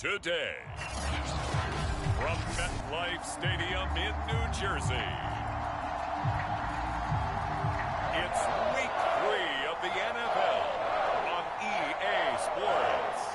today. From MetLife Stadium in New Jersey, it's Week 3 of the NFL on EA Sports.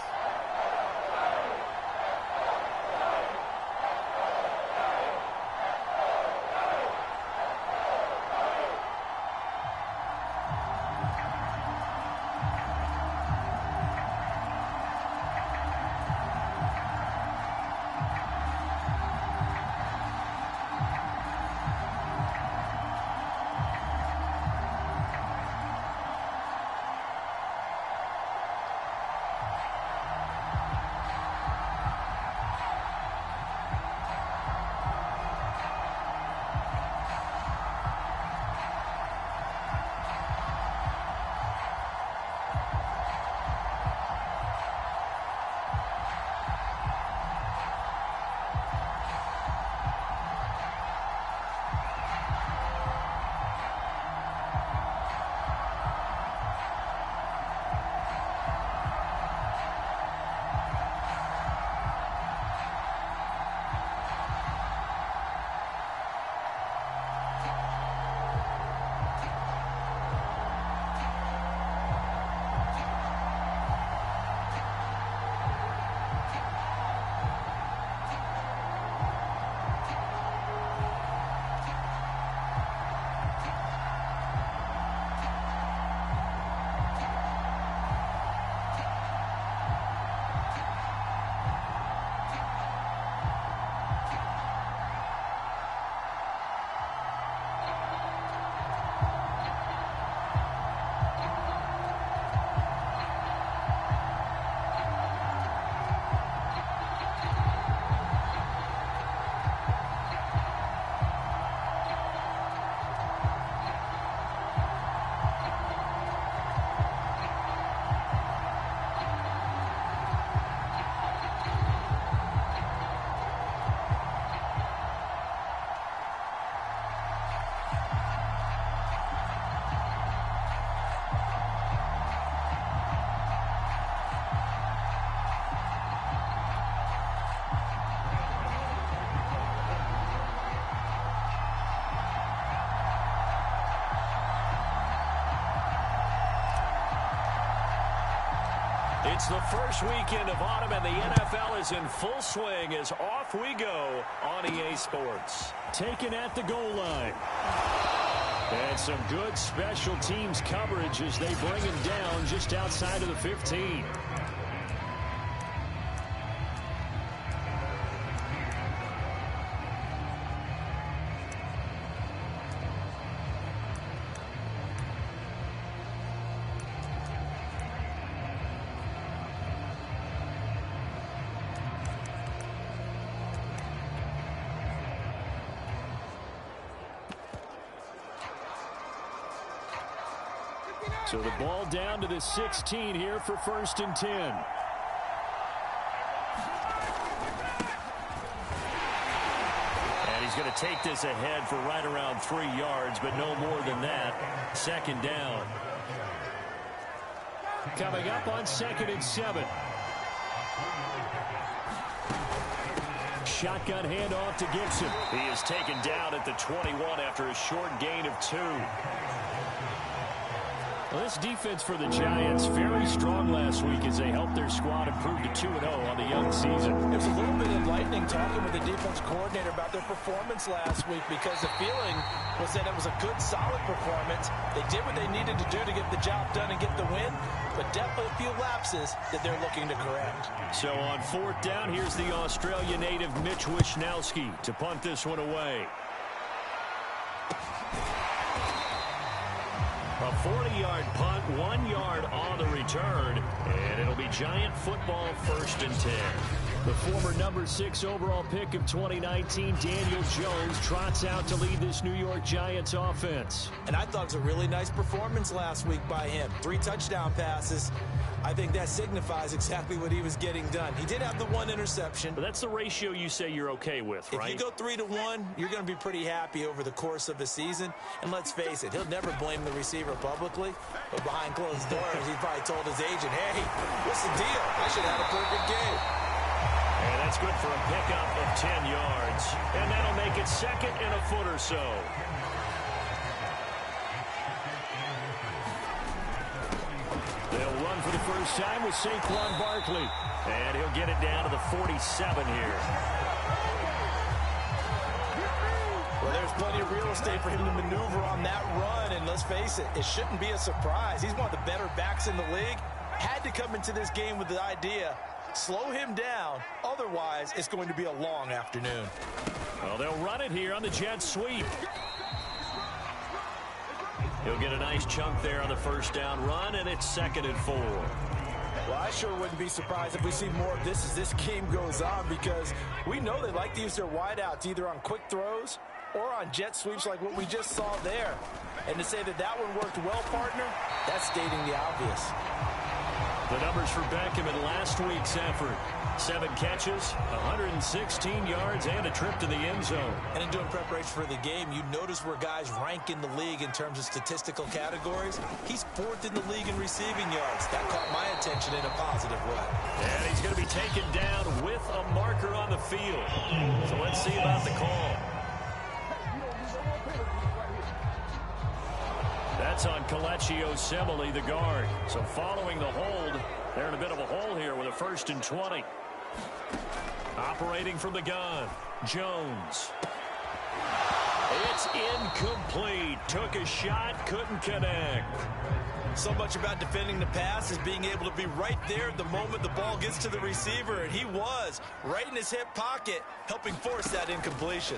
It's the first weekend of autumn, and the NFL is in full swing as off we go on EA Sports. Taken at the goal line. And some good special teams coverage as they bring him down just outside of the 15. So the ball down to the 16 here for 1st and 10. And he's going to take this ahead for right around 3 yards, but no more than that. 2nd down. Coming up on 2nd and 7. Shotgun handoff to Gibson. He is taken down at the 21 after a short gain of 2. Well, this defense for the Giants very strong last week as they helped their squad improve to 2-0 on the young season. It was a little bit enlightening talking with the defense coordinator about their performance last week because the feeling was that it was a good, solid performance. They did what they needed to do to get the job done and get the win, but definitely a few lapses that they're looking to correct. So on 4th down, here's the Australia native Mitch Wishnowsky to punt this one away. A 40-yard punt, 1 yard on the return, and it'll be Giant football 1st and 10. The former number 6 overall pick of 2019, Daniel Jones, trots out to lead this New York Giants offense. And I thought it was a really nice performance last week by him. 3 touchdown passes. I think that signifies exactly what he was getting done. He did have the 1 interception. But that's the ratio you say you're okay with, right? If you go 3-to-1, you're going to be pretty happy over the course of a season. And let's face it, he'll never blame the receiver publicly. But behind closed doors, he probably told his agent, hey, what's the deal? I should have had a perfect game. And that's good for a pickup of 10 yards. And that'll make it second and a foot or so. They'll run for the first time with Saquon Barkley. And he'll get it down to the 47 here. Well, there's plenty of real estate for him to maneuver on that run. And let's face it, it shouldn't be a surprise. He's one of the better backs in the league. Had to come into this game with the idea, slow him down. Otherwise, it's going to be a long afternoon. Well, they'll run it here on the jet sweep. He'll get a nice chunk there on the first down run, and it's 2nd and 4. Well, I sure wouldn't be surprised if we see more of this as this game goes on, because we know they like to use their wideouts either on quick throws or on jet sweeps like what we just saw there. And to say that that one worked well, partner, that's stating the obvious. The numbers for Beckham in last week's effort. 7 catches, 116 yards, and a trip to the end zone. And in doing preparation for the game, you notice where guys rank in the league in terms of statistical categories. He's 4th in the league in receiving yards. That caught my attention in a positive way. And he's going to be taken down with a marker on the field. So let's see about the call. That's on Kelechi Osemele, the guard. So following the hold, they're in a bit of a hole here with a 1st and 20. Operating from the gun, Jones. It's incomplete. Took a shot, couldn't connect. So much about defending the pass is being able to be right there the moment the ball gets to the receiver, and he was right in his hip pocket, helping force that incompletion.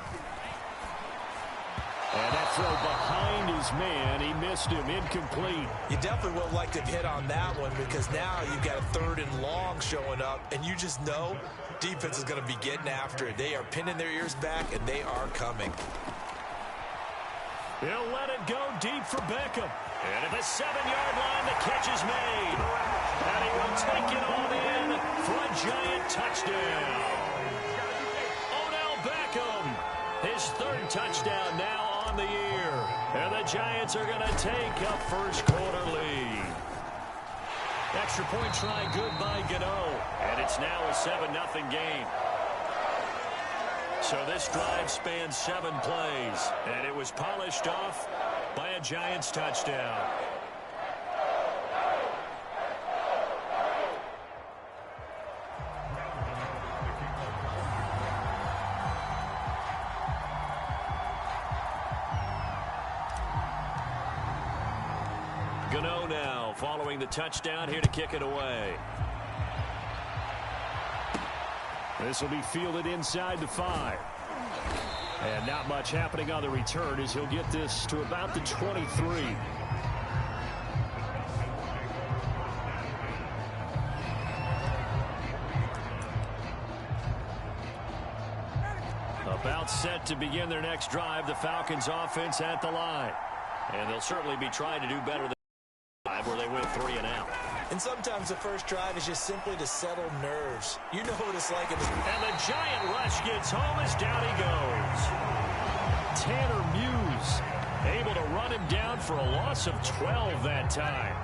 And that throw behind his man, he missed him, incomplete. You definitely would like to hit on that one, because now you've got a 3rd and long showing up, and you just know defense is going to be getting after it. They are pinning their ears back, and they are coming. He'll let it go deep for Beckham. And at the 7-yard line, the catch is made. And he will take it all in for a giant touchdown. Odell Beckham, his 3rd touchdown now on the year. And the Giants are going to take a first-quarter lead. Extra point try good by Gano. And it's now a 7-0 game. So this drive spans 7 plays. And it was polished off by a Giants touchdown. Gano now following the touchdown, here to kick it away. This will be fielded inside the 5. And not much happening on the return as he'll get this to about the 23. About set to begin their next drive, the Falcons offense at the line. And they'll certainly be trying to do better than where they went 3 and out. And sometimes the first drive is just simply to settle nerves. You know what it's like. And the giant rush gets home as down he goes. Tanner Muse able to run him down for a loss of 12 that time.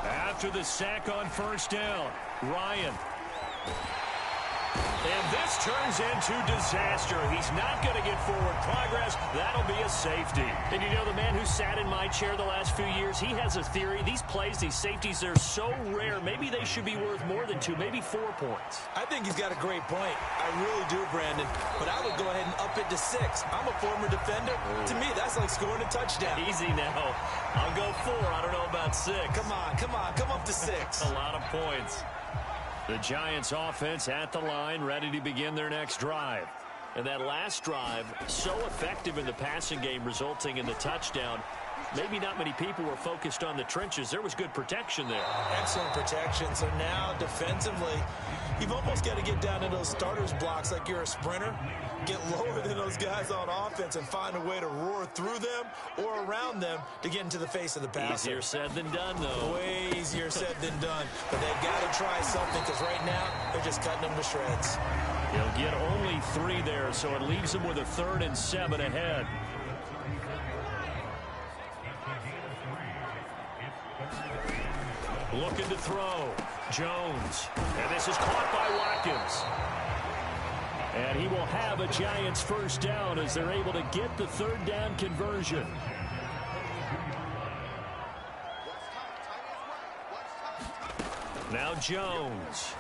After the sack on first down, Ryan. And this turns into disaster. He's not going to get forward progress. That'll be a safety. And you know, the man who sat in my chair the last few years, he has a theory. These plays, these safeties, they're so rare. Maybe they should be worth more than 2, maybe 4 points. I think he's got a great point. I really do, Brandon. But I would go ahead and up it to 6. I'm a former defender. To me, that's like scoring a touchdown. Easy now. I'll go 4. I don't know about 6. Come on. Come up to 6. A lot of points. The Giants offense at the line, ready to begin their next drive. And that last drive, so effective in the passing game, resulting in the touchdown. Maybe not many people were focused on the trenches. There was good protection there. Excellent protection. So now defensively, you've almost got to get down to those starters blocks like you're a sprinter. Get lower than those guys on offense and find a way to roar through them or around them to get into the face of the passer. Easier said than done, though. Way easier said than done. But they've got to try something, because right now they're just cutting them to shreds. He'll get only 3 there, so it leaves him with a 3rd and 7 ahead. Looking to throw. Jones. And this is caught by Watkins. And he will have a Giants first down as they're able to get the third down conversion. Now Jones.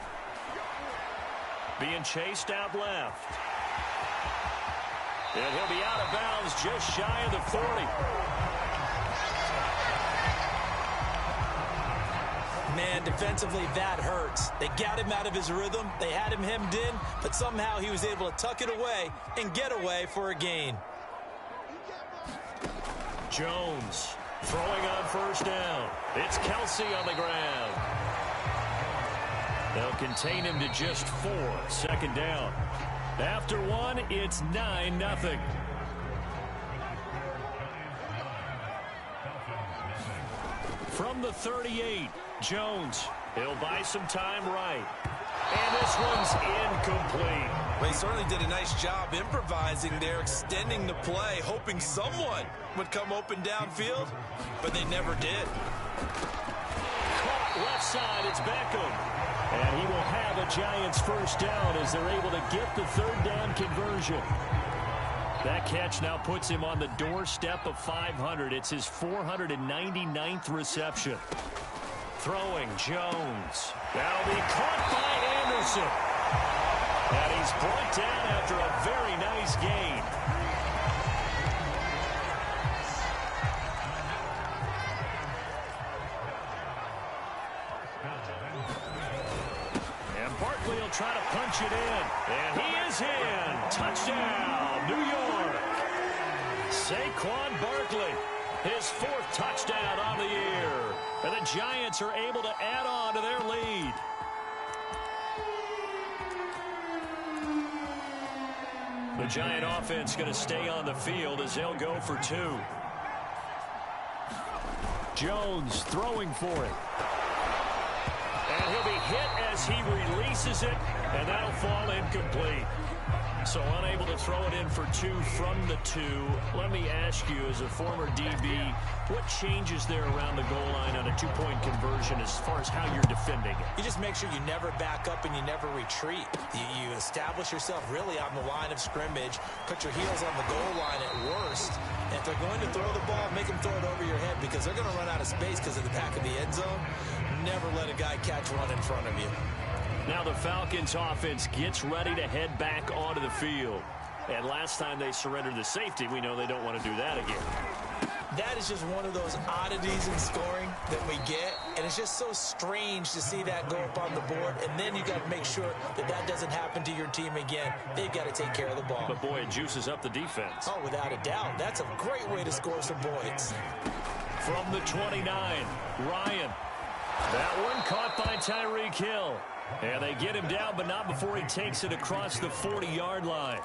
Being chased out left. And he'll be out of bounds just shy of the 40. Man, defensively, that hurts. They got him out of his rhythm. They had him hemmed in, but somehow he was able to tuck it away and get away for a gain. Jones throwing on first down. It's Kelsey on the ground. They'll contain him to just 4. Second down. After 1, it's 9-0. From the 38, Jones. He'll buy some time right. And this one's incomplete. Well, he certainly did a nice job improvising there, extending the play, hoping someone would come open downfield, but they never did. Caught left side, it's Beckham. And he will have a Giants first down as they're able to get the third down conversion. That catch now puts him on the doorstep of 500. It's his 499th reception. Throwing Jones. That'll be caught by Anderson. And he's brought down after a very nice gain. And Barkley will try to punch it in. And he is in. Touchdown, New York. Saquon Barkley, his 4th touchdown on the year. And the Giants are able to add on to their lead. The Giant offense going to stay on the field as they'll go for 2. Jones throwing for it. And he'll be hit as he releases it, and that'll fall incomplete. So unable to throw it in for 2 from the 2. Let me ask you, as a former DB, what changes there around the goal line on a 2-point conversion as far as how you're defending it? You just make sure you never back up and you never retreat. You establish yourself really on the line of scrimmage, put your heels on the goal line at worst. And if they're going to throw the ball, make them throw it over your head because they're going to run out of space because of the back of the end zone. Never let a guy catch one in front of you. Now the Falcons offense gets ready to head back onto the field. And last time they surrendered the safety, we know they don't want to do that again. That is just one of those oddities in scoring that we get. And it's just so strange to see that go up on the board. And then you got to make sure that that doesn't happen to your team again. They've got to take care of the ball. But boy, it juices up the defense. Oh, without a doubt. That's a great way to score some points. From the 29, Ryan. That one caught by Tyreek Hill. And they get him down, but not before he takes it across the 40-yard line.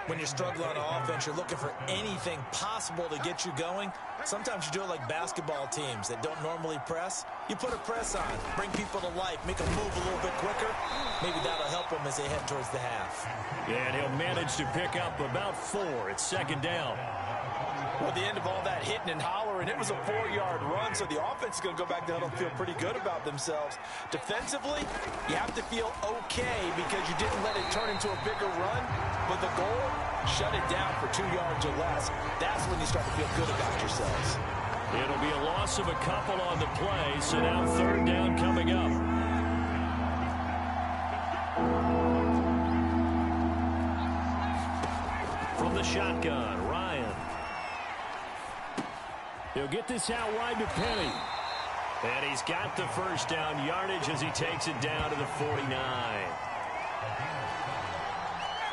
When you're struggling on offense, you're looking for anything possible to get you going. Sometimes you do it like basketball teams that don't normally press. You put a press on, bring people to life, make them move a little bit quicker. Maybe that'll help them as they head towards the half. And he'll manage to pick up about 4. It's second down. Well, at the end of all that hitting and hollering, it was a 4-yard run, so the offense is going to go back down and feel pretty good about themselves. Defensively, you have to feel okay because you didn't let it turn into a bigger run, but the goal, shut it down for 2 yards or less. That's when you start to feel good about yourselves. It'll be a loss of a couple on the play, so now third down coming up. From the shotgun, Ryan. He'll get this out wide to Penny. And he's got the first down yardage as he takes it down to the 49.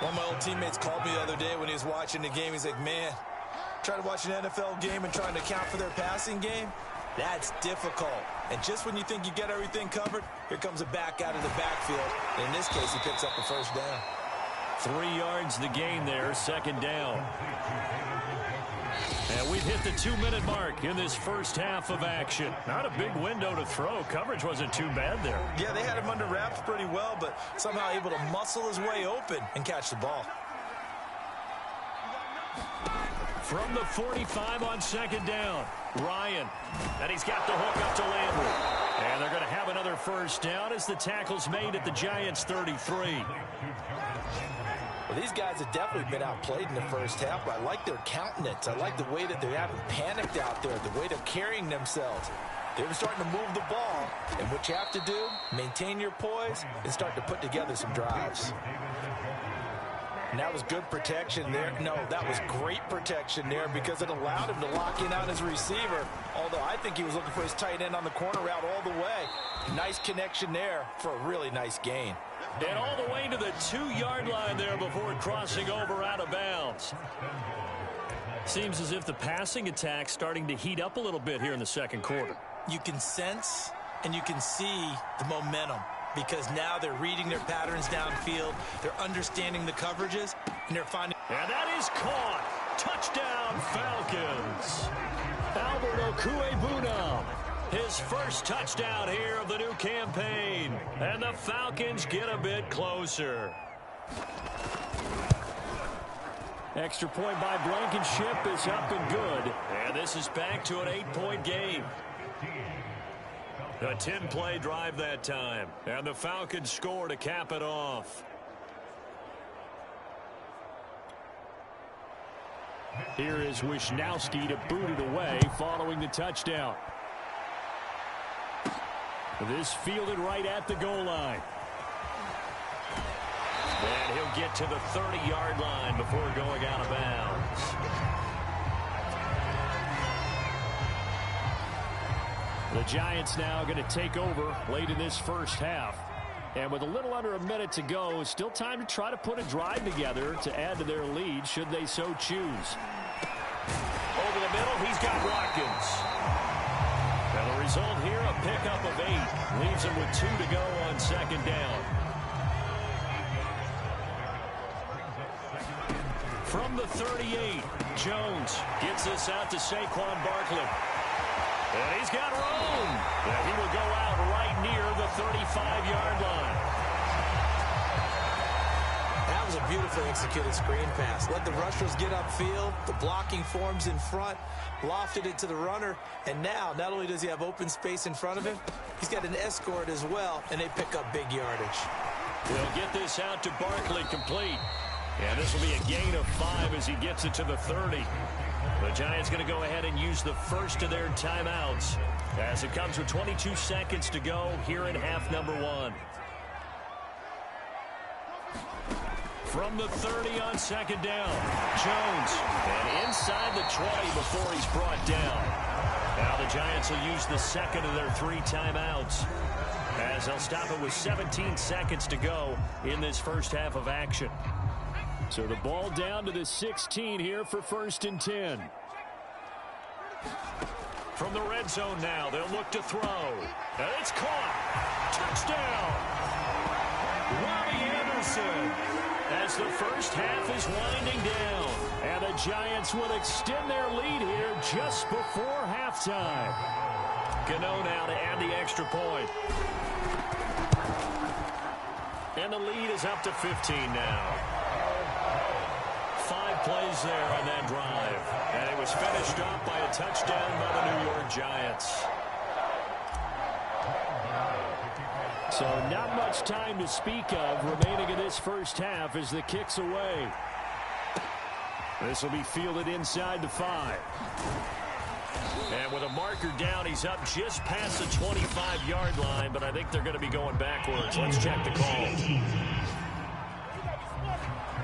One of my old teammates called me the other day when he was watching the game. He's like, man, trying to watch an NFL game and trying to account for their passing game, that's difficult. And just when you think you get everything covered, here comes a back out of the backfield. And in this case, he picks up the first down. 3 yards the gain there, second down. And we've hit the 2-minute mark in this first half of action. Not a big window to throw. Coverage wasn't too bad there. Yeah, they had him under wraps pretty well, but somehow able to muscle his way open and catch the ball. From the 45 on second down, Ryan. And he's got the hook up to Landry. And they're going to have another first down as the tackle's made at the Giants' 33. Well, these guys have definitely been outplayed in the first half, but I like their countenance. I like the way that they haven't panicked out there, the way they're carrying themselves. They're starting to move the ball, and what you have to do, maintain your poise and start to put together some drives. And that was good protection there. No, that was great protection there because it allowed him to lock in on his receiver, although I think he was looking for his tight end on the corner route all the way. Nice connection there for a really nice gain. And all the way to the 2-yard line there before crossing over out of bounds. Seems as if the passing attack's starting to heat up a little bit here in the second quarter. You can sense and you can see the momentum because now they're reading their patterns downfield, they're understanding the coverages, and they're finding... And that is caught. Touchdown, Falcons. Albert Okwuegbunam. His first touchdown here of the new campaign. And the Falcons get a bit closer. Extra point by Blankenship is up and good. And this is back to an 8-point game. A 10-play drive that time. And the Falcons score to cap it off. Here is Wisnowski to boot it away following the touchdown. This fielded right at the goal line. And he'll get to the 30-yard line before going out of bounds. The Giants now going to take over late in this first half. And with a little under a minute to go, still time to try to put a drive together to add to their lead should they so choose. Over the middle, he's got Watkins. And the result here, a pickup of 8. Leaves him with 2 to go on second down. From the 38, Jones gets this out to Saquon Barkley. And he's got room. And he will go out right near the 35-yard line. That was a beautifully executed screen pass. Let the rushers get upfield. The blocking forms in front. Lofted it to the runner. And now, not only does he have open space in front of him, he's got an escort as well. And they pick up big yardage. They'll get this out to Barkley complete. And this will be a gain of 5 as he gets it to the 30. The Giants going to go ahead and use the first of their timeouts as it comes with 22 seconds to go here in half number 1. From the 30 on second down, Jones. And inside the 20 before he's brought down. Now the Giants will use the second of their 3 timeouts as they'll stop it with 17 seconds to go in this first half of action. So the ball down to the 16 here for 1st and 10. From the red zone now, they'll look to throw. And it's caught. Touchdown. Robbie Anderson. As the first half is winding down. And the Giants will extend their lead here just before halftime. Gano now to add the extra point. And the lead is up to 15 now. 5 plays there on that drive. And it was finished off by a touchdown by the New York Giants. So not much time to speak of remaining in this first half as the kick's away. This will be fielded inside the 5. And with a marker down, he's up just past the 25-yard line, but I think they're going to be going backwards. Let's check the call.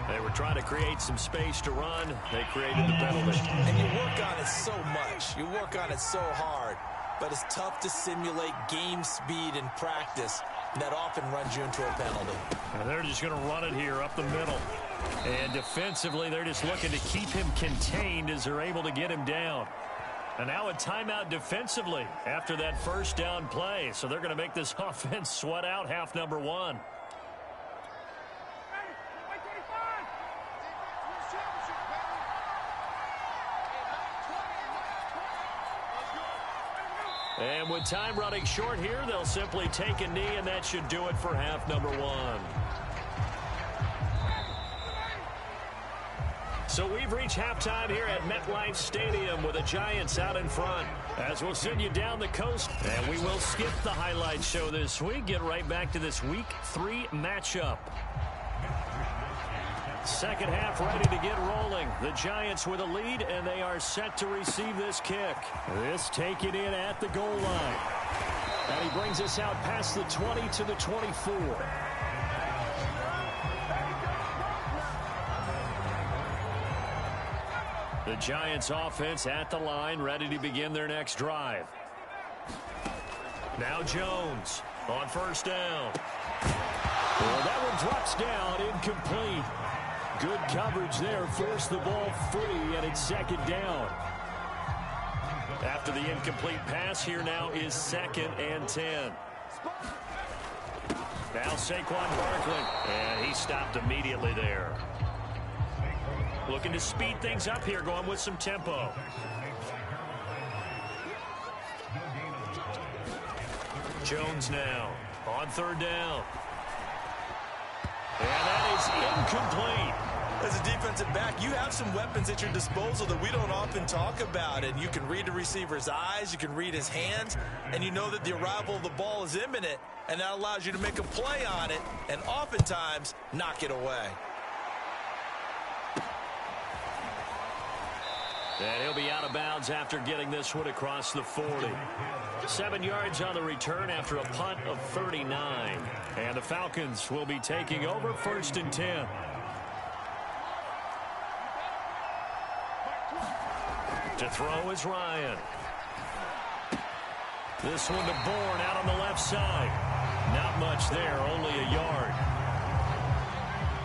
They were trying to create some space to run. They created the penalty. And you work on it so much. You work on it so hard. But it's tough to simulate game speed in practice. That often runs you into a penalty. And they're just going to run it here up the middle. And defensively, they're just looking to keep him contained as they're able to get him down. And now a timeout defensively after that first down play. So they're going to make this offense sweat out half number 1. And with time running short here, they'll simply take a knee, and that should do it for half number 1. So we've reached halftime here at MetLife Stadium with the Giants out in front. As we'll send you down the coast, and we will skip the highlight show this week. Get right back to this Week 3 matchup. Second half ready to get rolling. The Giants with a lead, and they are set to receive this kick. This taken in at the goal line. And he brings us out past the 20 to the 24. The Giants offense at the line, ready to begin their next drive. Now Jones on first down. Well, that one drops down, incomplete. Good coverage there, forced the ball free, and it's second down. After the incomplete pass, here now is 2nd and 10. Now Saquon Barkley, and he stopped immediately there. Looking to speed things up here, going with some tempo. Jones now on third down. And that is incomplete. As a defensive back, you have some weapons at your disposal that we don't often talk about. And you can read the receiver's eyes, you can read his hands, and you know that the arrival of the ball is imminent. And that allows you to make a play on it and oftentimes knock it away. And he'll be out of bounds after getting this one across the 40. 7 yards on the return after a punt of 39. And the Falcons will be taking over 1st and 10. To throw is Ryan. This one to Bourne out on the left side. Not much there, only a yard.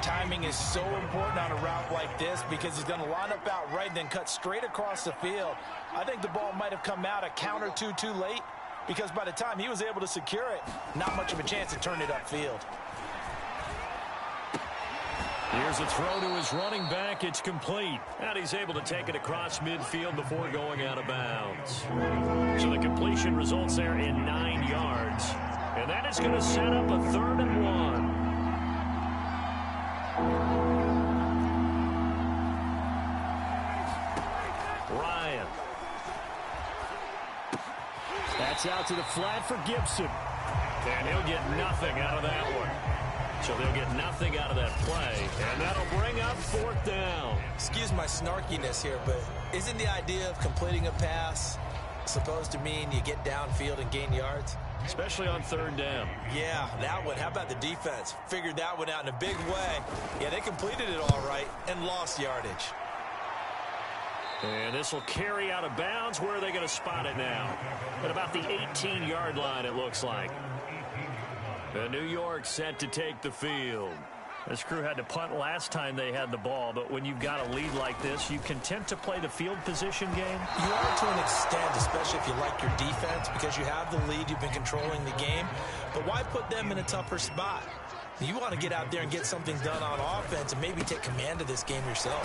Timing is so important on a route like this because he's going to line up out right and then cut straight across the field. I think the ball might have come out a count or two too late because by the time he was able to secure it, not much of a chance to turn it upfield. Here's a throw to his running back. It's complete. And he's able to take it across midfield before going out of bounds. So the completion results there in 9 yards. And that is going to set up a 3rd and 1. Ryan. That's out to the flat for Gibson. And he'll get nothing out of that one. So they'll get nothing out of that play. And that'll bring up 4th down. Excuse my snarkiness here, but isn't the idea of completing a pass supposed to mean you get downfield and gain yards? Especially on 3rd down. Yeah, that one. How about the defense? Figured that one out in a big way. Yeah, they completed it all right and lost yardage. And this will carry out of bounds. Where are they going to spot it now? At about the 18-yard line, it looks like. And New York set to take the field. This crew had to punt last time they had the ball, but when you've got a lead like this, you content to play the field position game? You are to an extent, especially if you like your defense, because you have the lead, you've been controlling the game. But why put them in a tougher spot? You want to get out there and get something done on offense and maybe take command of this game yourself.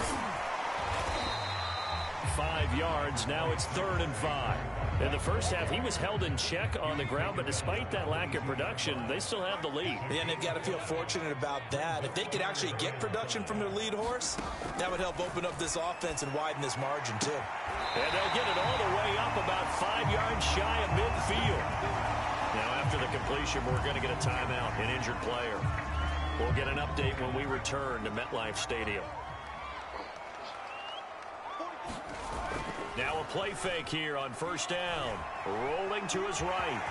5 yards, now it's 3rd and 5. In the first half, he was held in check on the ground, but despite that lack of production, they still have the lead. Yeah, and they've got to feel fortunate about that. If they could actually get production from their lead horse, that would help open up this offense and widen this margin, too. And they'll get it all the way up about 5 yards shy of midfield. Now, after the completion, we're going to get a timeout, an injured player. We'll get an update when we return to MetLife Stadium. Now a play fake here on 1st down. Rolling to his right.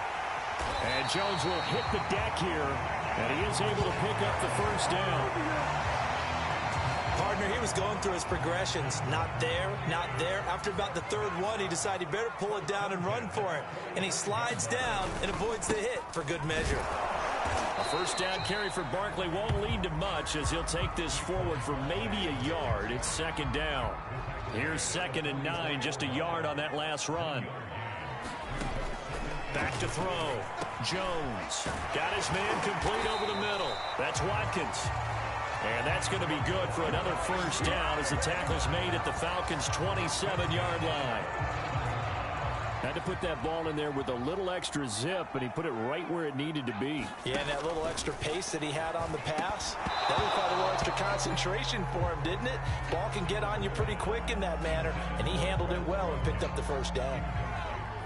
And Jones will hit the deck here. And he is able to pick up the 1st down. Partner, he was going through his progressions. Not there, not there. After about the 3rd one, he decided he better pull it down and run for it. And he slides down and avoids the hit for good measure. A 1st down carry for Barkley won't lead to much as he'll take this forward for maybe a yard. It's 2nd down. Here's 2nd and 9, just a yard on that last run. Back to throw. Jones got his man complete over the middle. That's Watkins. And that's going to be good for another 1st down as the tackle's made at the Falcons' 27-yard line. Had to put that ball in there with a little extra zip, and he put it right where it needed to be. Yeah, and that little extra pace that he had on the pass, that required a little extra concentration for him, didn't it? Ball can get on you pretty quick in that manner, and he handled it well and picked up the first down.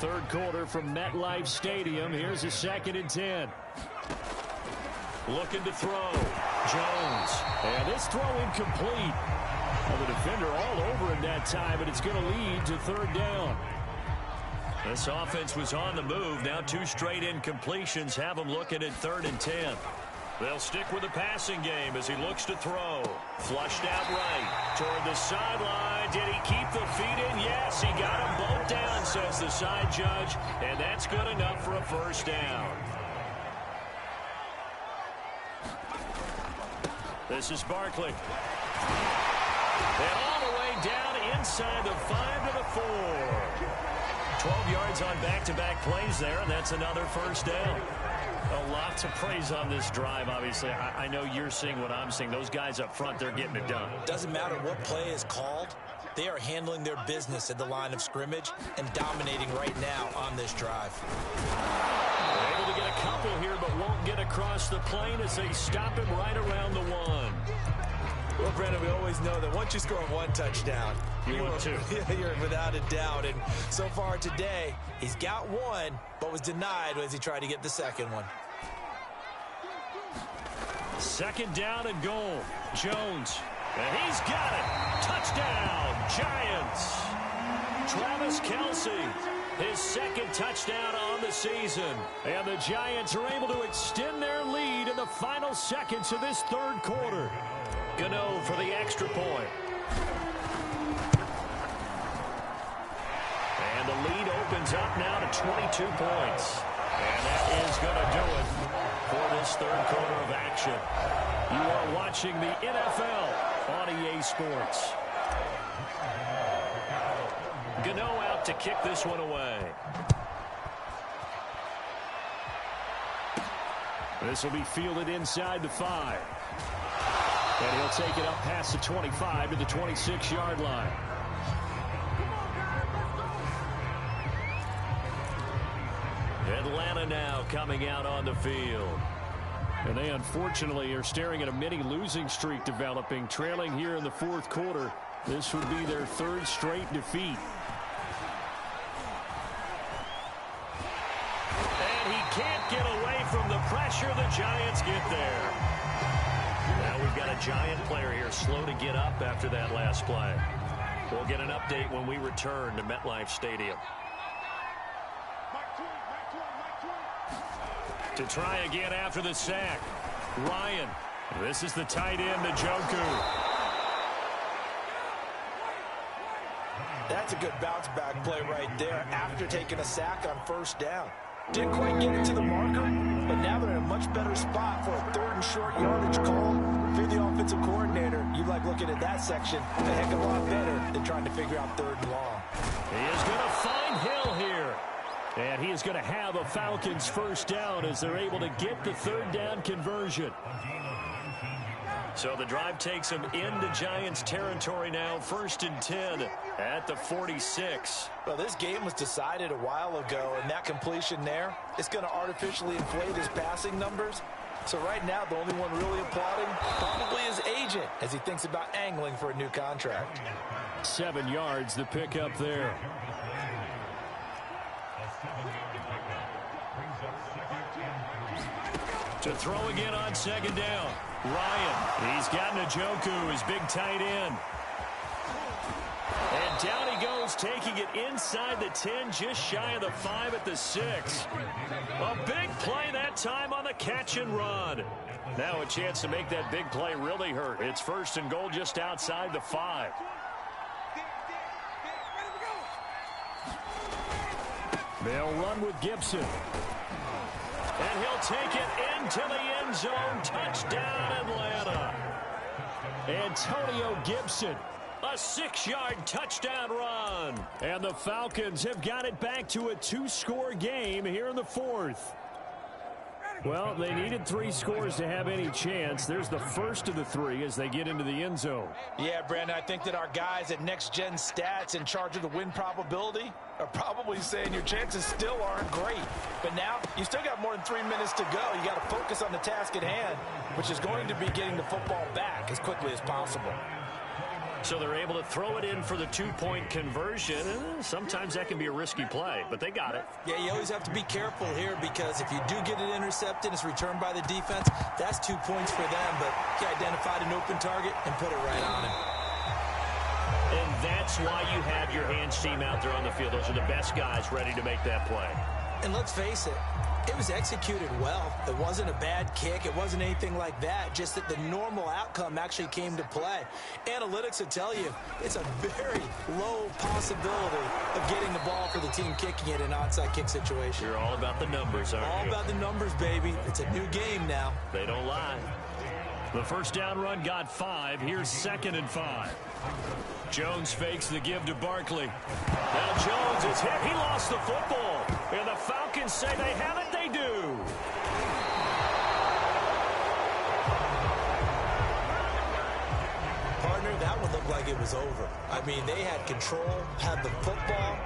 Third quarter from MetLife Stadium. Here's a 2nd and 10. Looking to throw. Jones. And this throw incomplete. Well, the defender all over him that time, but it's going to lead to 3rd down. This offense was on the move. Now 2 straight incompletions have them looking at 3rd and 10. They'll stick with the passing game as he looks to throw. Flushed out right toward the sideline. Did he keep the feet in? Yes, he got them both down, says the side judge, and that's good enough for a first down. This is Barkley. And all the way down inside the 5 to the 4. 12 yards on back-to-back plays there, and that's another first down. A lot to praise on this drive, obviously. I know you're seeing what I'm seeing. Those guys up front, they're getting it done. Doesn't matter what play is called. They are handling their business at the line of scrimmage and dominating right now on this drive. They're able to get a couple here, but won't get across the plane as they stop him right around the 1. Well, Brandon, we always know that once you score 1 touchdown, you're without a doubt. And so far today, he's got 1, but was denied as he tried to get the 2nd one. 2nd down and goal. Jones. And he's got it. Touchdown, Giants. Travis Kelce, his 2nd touchdown on the season. And the Giants are able to extend their lead in the final seconds of this 3rd quarter. Gano for the extra point. And the lead opens up now to 22 points. And that is going to do it for this 3rd quarter of action. You are watching the NFL on EA Sports. Gano out to kick this one away. This will be fielded inside the 5. And he'll take it up past the 25 to the 26-yard line. Atlanta now coming out on the field. And they unfortunately are staring at a mini losing streak developing, trailing here in the 4th quarter. This would be their 3rd straight defeat. And he can't get away from the pressure. The Giants get there. Now we've got a Giant player here slow to get up after that last play. We'll get an update when we return to MetLife Stadium. To try again after the sack. Ryan. This is the tight end, Njoku. That's a good bounce back play right there after taking a sack on 1st down. Didn't quite get it to the marker, but now they're in a much better spot for a 3rd and short yardage call. If you're the offensive coordinator, you like looking at that section a heck of a lot better than trying to figure out 3rd and long. He is going to find Hill here. And he is going to have a Falcons first down as they're able to get the 3rd down conversion. So the drive takes him into Giants territory now. 1st and 10 at the 46. Well, this game was decided a while ago, and that completion there is going to artificially inflate his passing numbers. So right now, the only one really applauding probably his agent as he thinks about angling for a new contract. 7 yards, the pickup there. To throw again on 2nd down. Ryan, he's got Njoku, his big tight end. And down he goes, taking it inside the 10, just shy of the 5 at the 6. A big play that time on the catch and run. Now a chance to make that big play really hurt. It's 1st and goal just outside the 5. They'll run with Gibson. And he'll take it into the end zone. Touchdown, Atlanta. Antonio Gibson, a 6-yard touchdown run. And the Falcons have got it back to a 2-score game here in the 4th. Well, they needed 3 scores to have any chance. There's the first of the 3 as they get into the end zone. Yeah, Brandon, I think that our guys at Next Gen Stats in charge of the win probability are probably saying your chances still aren't great. But now you still got more than 3 minutes to go. You got to focus on the task at hand, which is going to be getting the football back as quickly as possible. So they're able to throw it in for the 2-point conversion. Sometimes that can be a risky play, but they got it. Yeah, you always have to be careful here because if you do get it intercepted, it's returned by the defense, that's 2 points for them. But he identified an open target and put it right on him. And that's why you have your hands team out there on the field. Those are the best guys ready to make that play. And let's face it, it was executed well. It wasn't a bad kick. It wasn't anything like that. Just that the normal outcome actually came to play. Analytics will tell you it's a very low possibility of getting the ball for the team kicking it in an onside kick situation. You're all about the numbers, aren't you? All about the numbers, baby. It's a new game now. They don't lie. The first down run got 5. Here's 2nd and 5. Jones fakes the give to Barkley. Now Jones is hit. He lost the football. And the Falcons say they have it. They do. Partner, that one looked like it was over. I mean, they had control, had the football,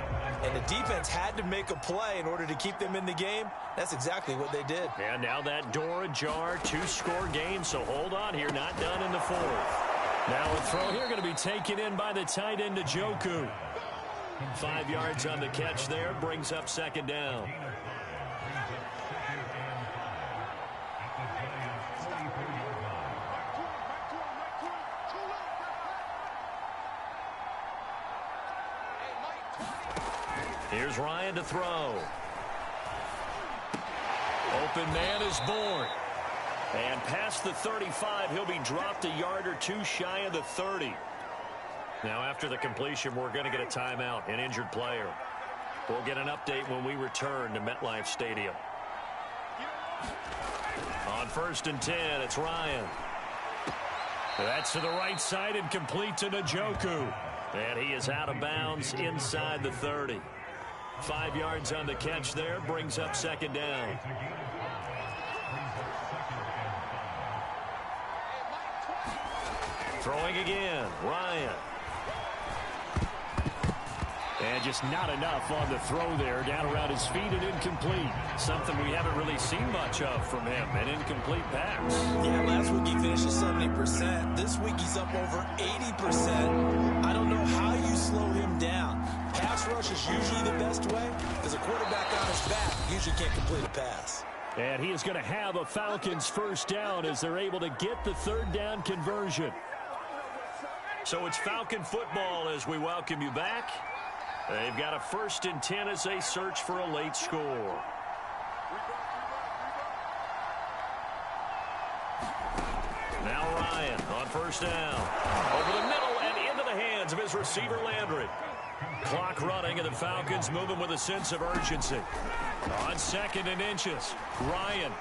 and the defense had to make a play in order to keep them in the game. That's exactly what they did. And now that door ajar, 2-score game, so hold on here, not done in the 4th. Now a throw here going to be taken in by the tight end Njoku. 5 yards on the catch there, brings up 2nd down. Here's Ryan to throw. Open man is born. And past the 35, he'll be dropped a yard or 2 shy of the 30. Now after the completion, we're going to get a timeout, an injured player. We'll get an update when we return to MetLife Stadium. On 1st and 10, it's Ryan. That's to the right side and complete to Njoku. And he is out of bounds inside the 30. 5 yards on the catch there, brings up 2nd down. Throwing again, Ryan. And just not enough on the throw there, down around his feet and incomplete. Something we haven't really seen much of from him, an incomplete pass. Yeah, last week he finished at 70%. This week he's up over 80%. I don't know how you slow him down. Pass rush is usually the best way because a quarterback on his back usually can't complete a pass. And he is going to have a Falcons first down as they're able to get the 3rd down conversion. So it's Falcon football as we welcome you back. They've got a 1st and 10 as they search for a late score. Now Ryan on 1st down. Over the middle and into the hands of his receiver Landry. Clock running and the Falcons moving with a sense of urgency. On 2nd and inches, Ryan.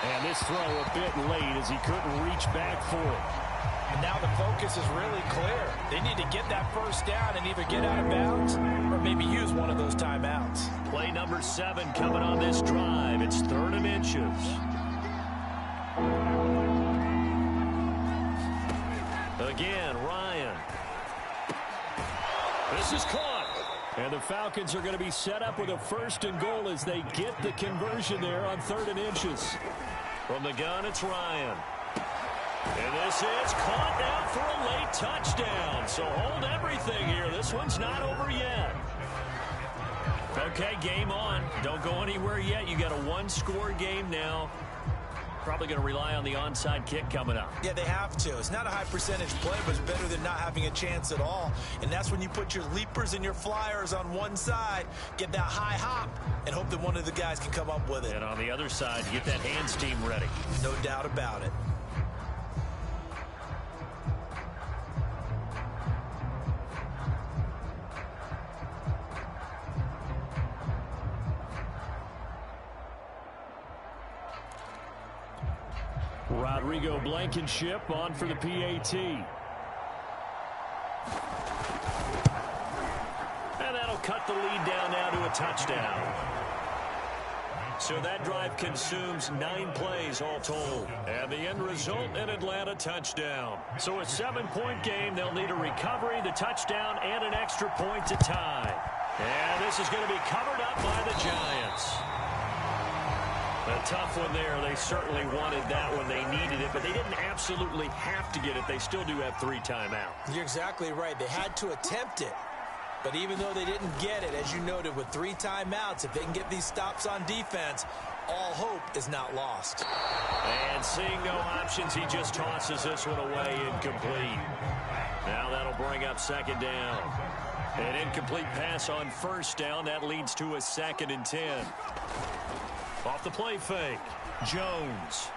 And this throw a bit late as he couldn't reach back for it. And now the focus is really clear. They need to get that first down and either get out of bounds or maybe use one of those timeouts. Play number 7 coming on this drive. It's 3rd and inches. Again, Ryan. This is caught. And the Falcons are going to be set up with a 1st and goal as they get the conversion there on 3rd and inches. From the gun, it's Ryan. And this is caught now for a late touchdown. So hold everything here. This one's not over yet. Okay, game on. Don't go anywhere yet. You got a 1-score game now. Probably going to rely on the onside kick coming up. Yeah, they have to. It's not a high percentage play, but it's better than not having a chance at all. And that's when you put your leapers and your flyers on one side, get that high hop, and hope that one of the guys can come up with it. And on the other side, get that hands team ready. No doubt about it. Rodrigo Blankenship on for the PAT. And that'll cut the lead down now to a touchdown. So that drive consumes 9 plays all told. And the end result, an Atlanta touchdown. So a 7-point game. They'll need a recovery, the touchdown, and an extra point to tie. And this is going to be covered up by the Giants. A tough one there. They certainly wanted that when they needed it, but they didn't absolutely have to get it. They still do have 3 timeouts. You're exactly right. They had to attempt it. But even though they didn't get it, as you noted, with 3 timeouts, if they can get these stops on defense, all hope is not lost. And seeing no options, he just tosses this one away, incomplete. Now that'll bring up 2nd down. An incomplete pass on 1st down. That leads to a 2nd and 10. Off the play fake, Jones.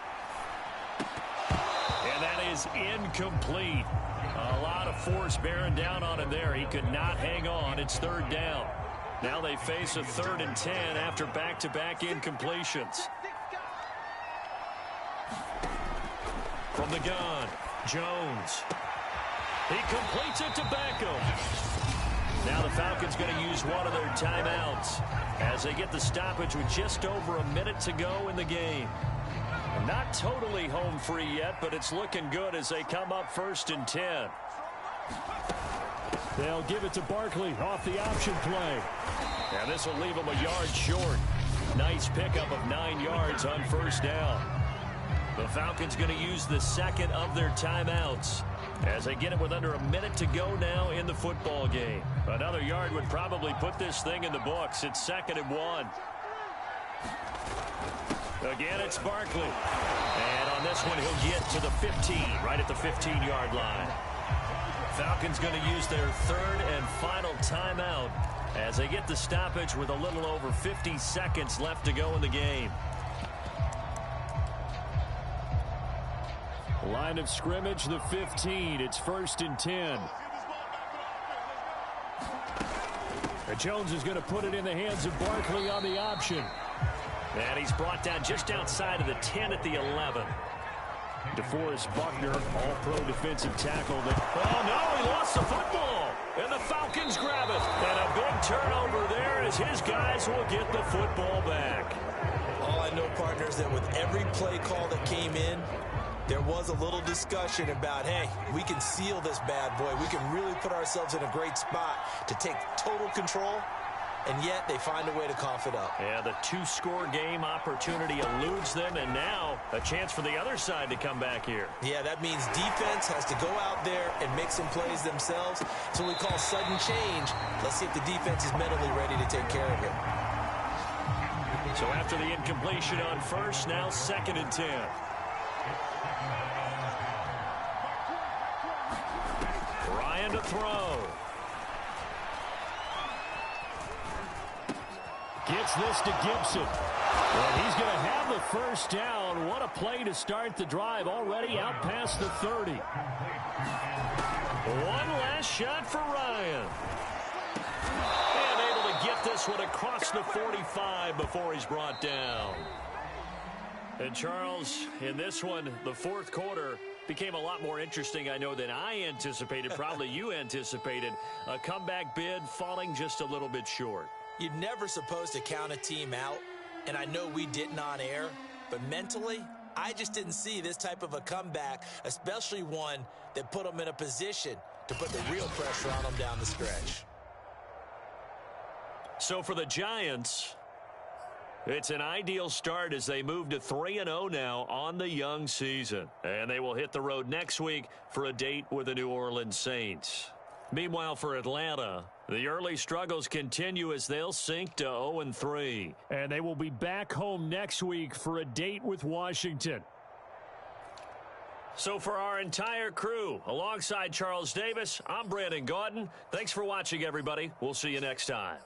And that is incomplete. A lot of force bearing down on him there. He could not hang on. It's 3rd down. Now they face a 3rd and 10 after back-to-back incompletions. From the gun, Jones. He completes it to Beckham. Now the Falcons going to use one of their timeouts as they get the stoppage with just over a minute to go in the game. Not totally home free yet, but it's looking good as they come up 1st and 10. They'll give it to Barkley off the option play. And this will leave them a yard short. Nice pickup of 9 yards on 1st down. The Falcons going to use the 2nd of their timeouts as they get it with under a minute to go now in the football game. Another yard would probably put this thing in the books. It's 2nd and 1. Again, it's Barkley. And on this one, he'll get to the 15, right at the 15-yard line. Falcons going to use their 3rd and final timeout as they get the stoppage with a little over 50 seconds left to go in the game. Line of scrimmage, the 15. It's 1st and 10. And Jones is going to put it in the hands of Barkley on the option. And he's brought down just outside of the 10 at the 11. DeForest Buckner, all-pro defensive tackle. Oh, no, he lost the football. And the Falcons grab it. And a big turnover there as his guys will get the football back. All I know, partners, that with every play call that came in, there was a little discussion about, hey, we can seal this bad boy. We can really put ourselves in a great spot to take total control. And yet they find a way to cough it up. Yeah, the 2-score game opportunity eludes them, and now a chance for the other side to come back here. Yeah, that means defense has to go out there and make some plays themselves. It's what we call sudden change. Let's see if the defense is mentally ready to take care of it. So after the incompletion on 1st, now 2nd and 10. Ryan to throw. Gets this to Gibson. And he's going to have the 1st down. What a play to start the drive, already out past the 30. One last shot for Ryan. And able to get this one across the 45 before he's brought down. And Charles, in this one, the 4th quarter became a lot more interesting, I know, than I anticipated. Probably you anticipated. A comeback bid falling just a little bit short. You're never supposed to count a team out, and I know we didn't on air, but mentally, I just didn't see this type of a comeback, especially one that put them in a position to put the real pressure on them down the stretch. So for the Giants, it's an ideal start as they move to 3-0 now on the young season. And they will hit the road next week for a date with the New Orleans Saints. Meanwhile, for Atlanta, the early struggles continue as they'll sink to 0-3. And they will be back home next week for a date with Washington. So for our entire crew, alongside Charles Davis, I'm Brandon Gaudin. Thanks for watching, everybody. We'll see you next time.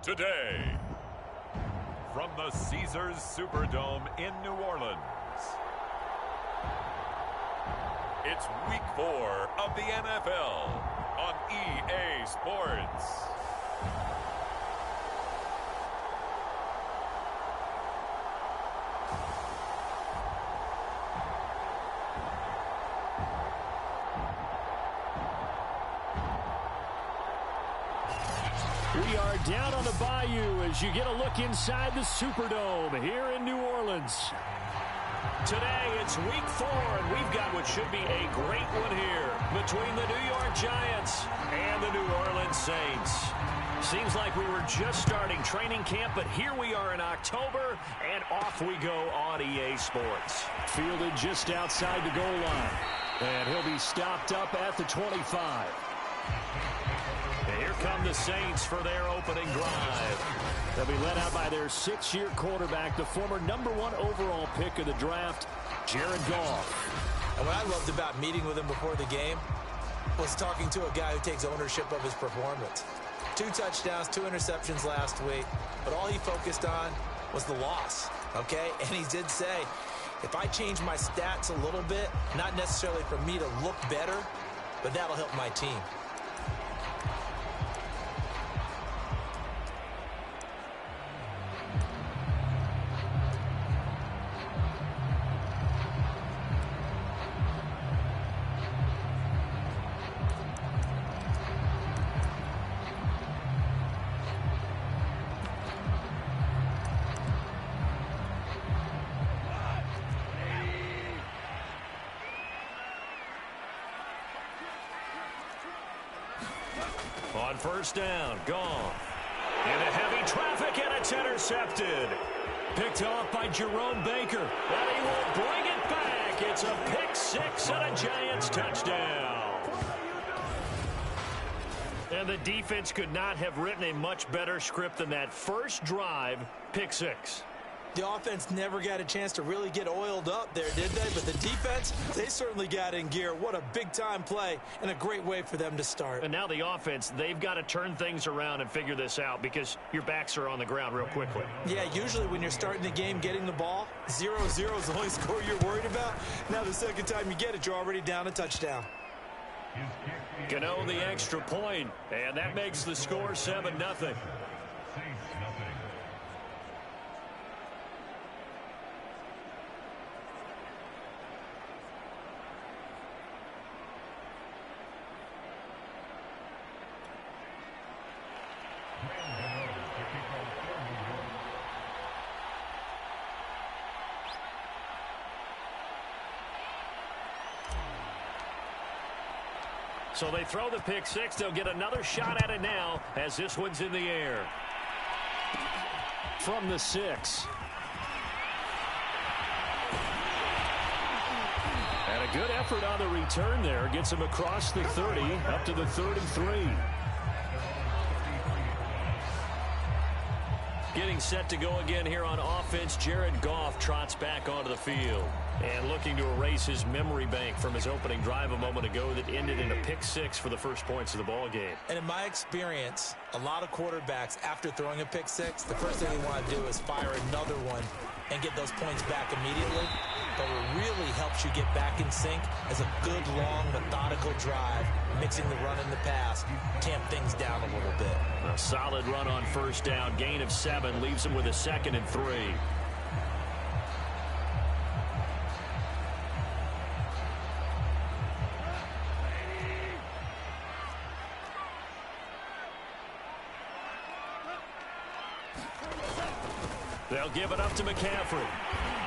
today. From the Caesars Superdome in New Orleans, it's Week 4 of the NFL on EA Sports. We are down on the bayou as you get a look inside the Superdome here in New Orleans. Today, it's Week 4, and we've got what should be a great one here between the New York Giants and the New Orleans Saints. Seems like we were just starting training camp, but here we are in October, and off we go on EA Sports. Fielded just outside the goal line, and he'll be stopped up at the 25. And here come the Saints for their opening drive. They'll be led out by their 6-year quarterback, the former #1 overall pick of the draft, Jared Goff. And what I loved about meeting with him before the game was talking to a guy who takes ownership of his performance. 2 touchdowns, 2 interceptions last week, but all he focused on was the loss, okay? And he did say, if I change my stats a little bit, not necessarily for me to look better, but that'll help my team. On first down, Goff. Into heavy traffic, and it's intercepted. Picked off by Jerome Baker. And he will bring it back. It's a pick 6 and a Giants touchdown. And the defense could not have written a much better script than that first drive, pick 6. The offense never got a chance to really get oiled up there, did they? But the defense, they certainly got in gear. What a big-time play and a great way for them to start. And now the offense, they've got to turn things around and figure this out because your backs are on the ground real quickly. Yeah, usually when you're starting the game getting the ball, 0-0 is the only score you're worried about. Now the second time you get it, you're already down a touchdown. Gano the extra point, and that makes the score 7-0. So they throw the pick 6. They'll get another shot at it now as this one's in the air. From the 6. And a good effort on the return there. Gets him across the 30, up to the 33. Getting set to go again here on offense, Jared Goff trots back onto the field. And looking to erase his memory bank from his opening drive a moment ago that ended in a pick 6 for the first points of the ball game. And in my experience, a lot of quarterbacks, after throwing a pick 6, the first thing they want to do is fire another one and get those points back immediately. But what really helps you get back in sync is a good, long, methodical drive, mixing the run and the pass, tamp things down a little bit. A solid run on first down, gain of 7, leaves him with a 2nd and 3. They'll give it up to McCaffrey.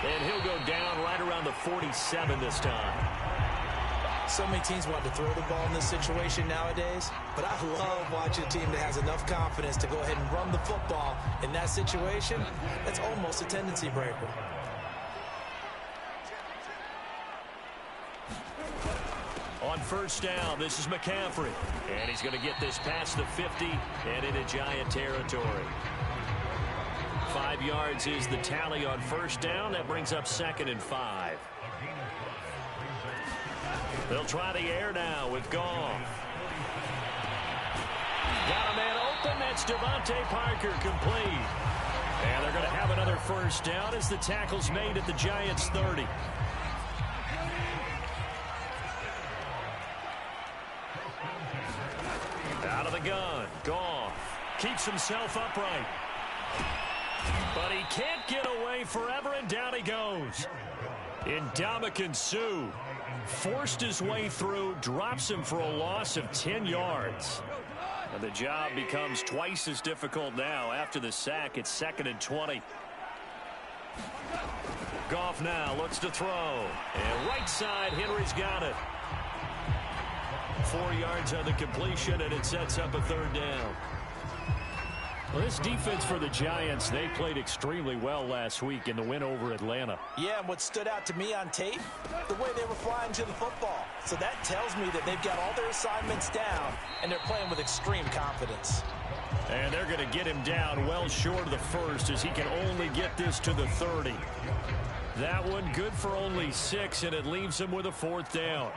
And he'll go down right around the 47 this time. So many teams want to throw the ball in this situation nowadays, but I love watching a team that has enough confidence to go ahead and run the football in that situation. That's almost a tendency breaker. On first down, this is McCaffrey. And he's going to get this past the 50 and into Giant territory. 5 yards is the tally on first down. That brings up 2nd and 5. They'll try the air now with Goff. Got a man open. That's Devontae Parker complete. And they're going to have another first down as the tackle's made at the Giants' 30. Out of the gun. Goff keeps himself upright. But he can't get away forever, and down he goes. Ndamukong Suh forced his way through, drops him for a loss of 10 yards. And the job becomes twice as difficult now. After the sack, it's 2nd and 20. Goff now looks to throw. And right side, Henry's got it. 4 yards on the completion, and it sets up a 3rd down. Well, this defense for the Giants, they played extremely well last week in the win over Atlanta. Yeah, and what stood out to me on tape, the way they were flying to the football. So that tells me that they've got all their assignments down, and they're playing with extreme confidence. And they're going to get him down well short of the first, as he can only get this to the 30. That one good for only 6, and it leaves him with a 4th down.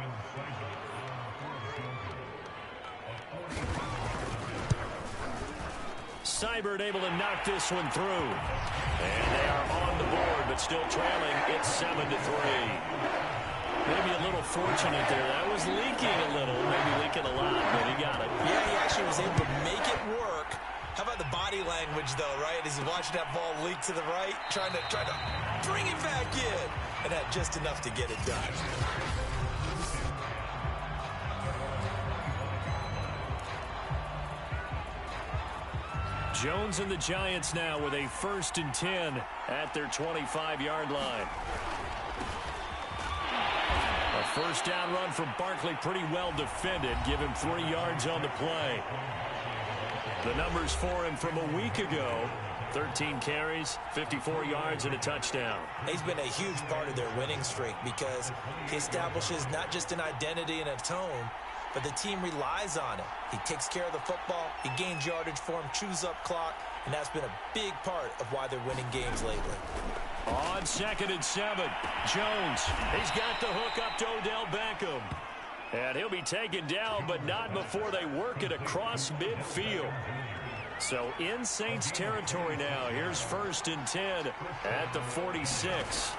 Seibert able to knock this one through. And they are on the board, but still trailing. It's 7-3. Maybe a little fortunate there. That was leaking a little, maybe leaking a lot, but he got it. Yeah, he actually was able to make it work. How about the body language, though, right? As he's watching that ball leak to the right, trying to bring it back in, and had just enough to get it done. Jones and the Giants now with a 1st and 10 at their 25-yard line. A first down run from Barkley, pretty well defended. Give him 3 yards on the play. The numbers for him from a week ago: 13 carries, 54 yards, and a touchdown. He's been a huge part of their winning streak because he establishes not just an identity and a tone, but the team relies on him. He takes care of the football, he gains yardage for him, chews up clock, and that's been a big part of why they're winning games lately. On 2nd and 7, Jones, he's got the hook up to Odell Beckham. And he'll be taken down, but not before they work it across midfield. So in Saints territory now. Here's 1st and 10 at the 46.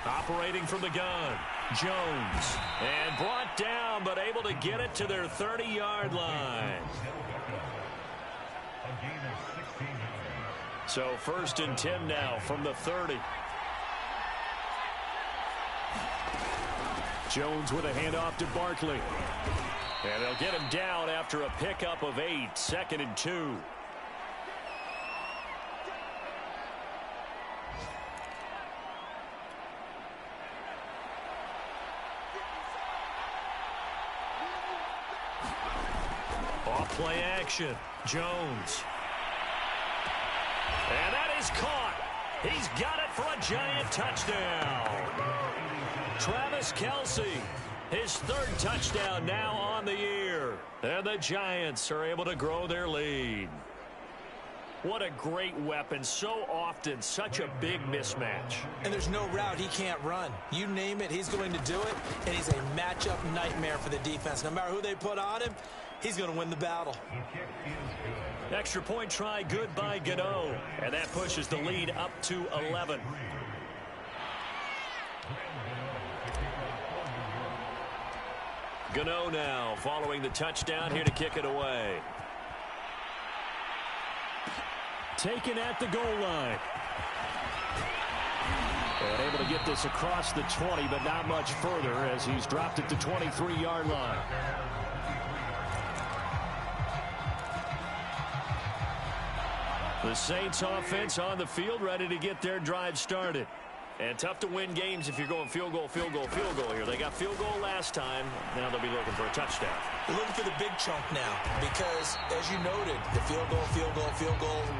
Operating from the gun, Jones. And brought down, but able to get it to their 30-yard line. So 1st and 10 now from the 30. Jones with a handoff to Barkley. And they'll get him down after a pickup of 8. 2nd and 2. Off play action. Jones. And that is caught. He's got it for a Giant touchdown. Travis Kelce, his 3rd touchdown now on the year. And the Giants are able to grow their lead. What a great weapon. So often, such a big mismatch. And there's no route he can't run. You name it, he's going to do it. And he's a matchup nightmare for the defense. No matter who they put on him, he's going to win the battle. Extra point try good by Gano. And that pushes the lead up to 11. Gano now following the touchdown, here to kick it away. Taken at the goal line. And able to get this across the 20, but not much further as he's dropped at the 23-yard line. The Saints offense on the field, ready to get their drive started. And tough to win games if you're going field goal, field goal, field goal here. They got field goal last time. Now they'll be looking for a touchdown. They're looking for the big chunk now because, as you noted, the field goal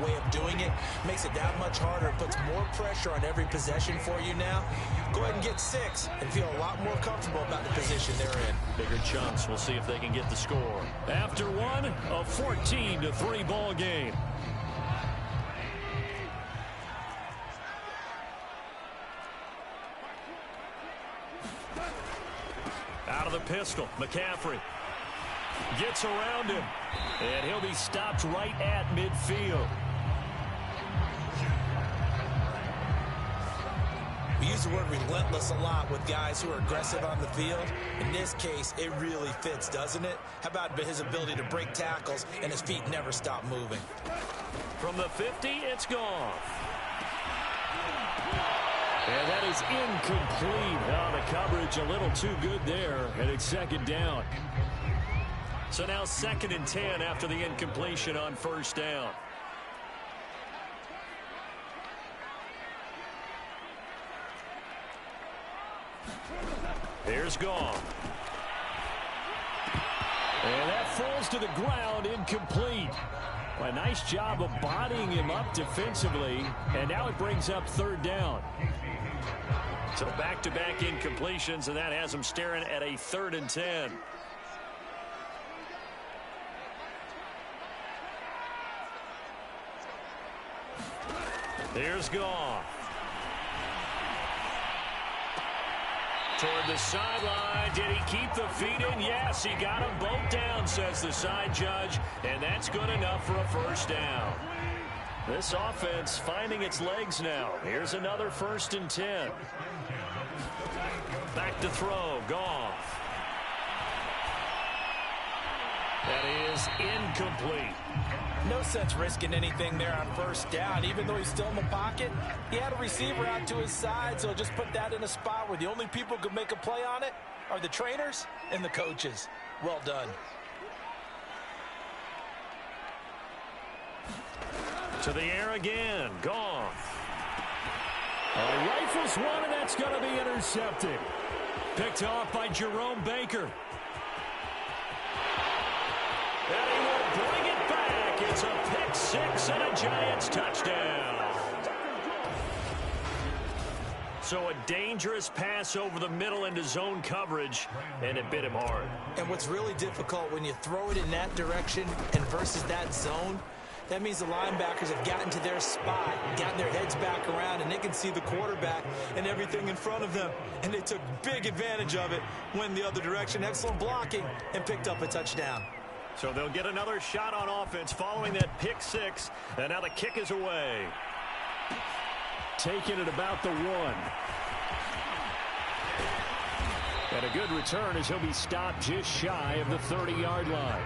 way of doing it makes it that much harder. It puts more pressure on every possession for you now. Go ahead and get 6 and feel a lot more comfortable about the position they're in. Bigger chunks. We'll see if they can get the score. After one, a 14-3 ball game. Out of the pistol, McCaffrey. Gets around him. And he'll be stopped right at midfield. We use the word relentless a lot with guys who are aggressive on the field. In this case, it really fits, doesn't it? How about his ability to break tackles and his feet never stop moving? From the 50, it's gone. And that is incomplete. Oh, the coverage a little too good there, and it's second down. So now 2nd and 10 after the incompletion on first down. Here's Goff. And that falls to the ground, incomplete. A nice job of bodying him up defensively, and now it brings up 3rd down. So back-to-back incompletions, and that has him staring at a 3rd and 10. Here's Goff. Toward the sideline. Did he keep the feet in? Yes, he got them both down, says the side judge, and that's good enough for a first down. This offense finding its legs now. Here's another 1st and 10. Back to throw. Goff. That is incomplete. No sense risking anything there on first down. Even though he's still in the pocket, he had a receiver out to his side, so just put that in a spot where the only people who can make a play on it are the trainers and the coaches. Well done. To the air again. Goff. Rifles one, and that's going to be intercepted. Picked off by Jerome Baker. And he will bring it back. It's a pick six and a Giants touchdown. So a dangerous pass over the middle into zone coverage, and it bit him hard. And what's really difficult when you throw it in that direction and versus that zone, that means the linebackers have gotten to their spot, gotten their heads back around, and they can see the quarterback and everything in front of them. And they took big advantage of it, went the other direction, excellent blocking, and picked up a touchdown. So they'll get another shot on offense following that pick six, and now the kick is away. Taking it about the 1. And a good return as he'll be stopped just shy of the 30-yard line.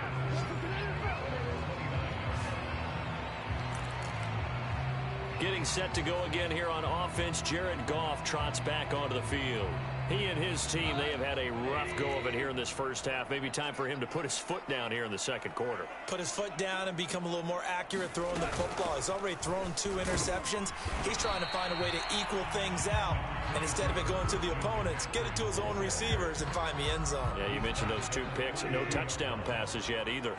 Getting set to go again here on offense, Jared Goff trots back onto the field. He and his team, they have had a rough go of it here in this first half. Maybe time for him to put his foot down here in the second quarter. Put his foot down and become a little more accurate throwing the football. He's already thrown 2 interceptions. He's trying to find a way to equal things out. And instead of it going to the opponents, get it to his own receivers and find the end zone. Yeah, you mentioned those 2 picks. No touchdown passes yet either.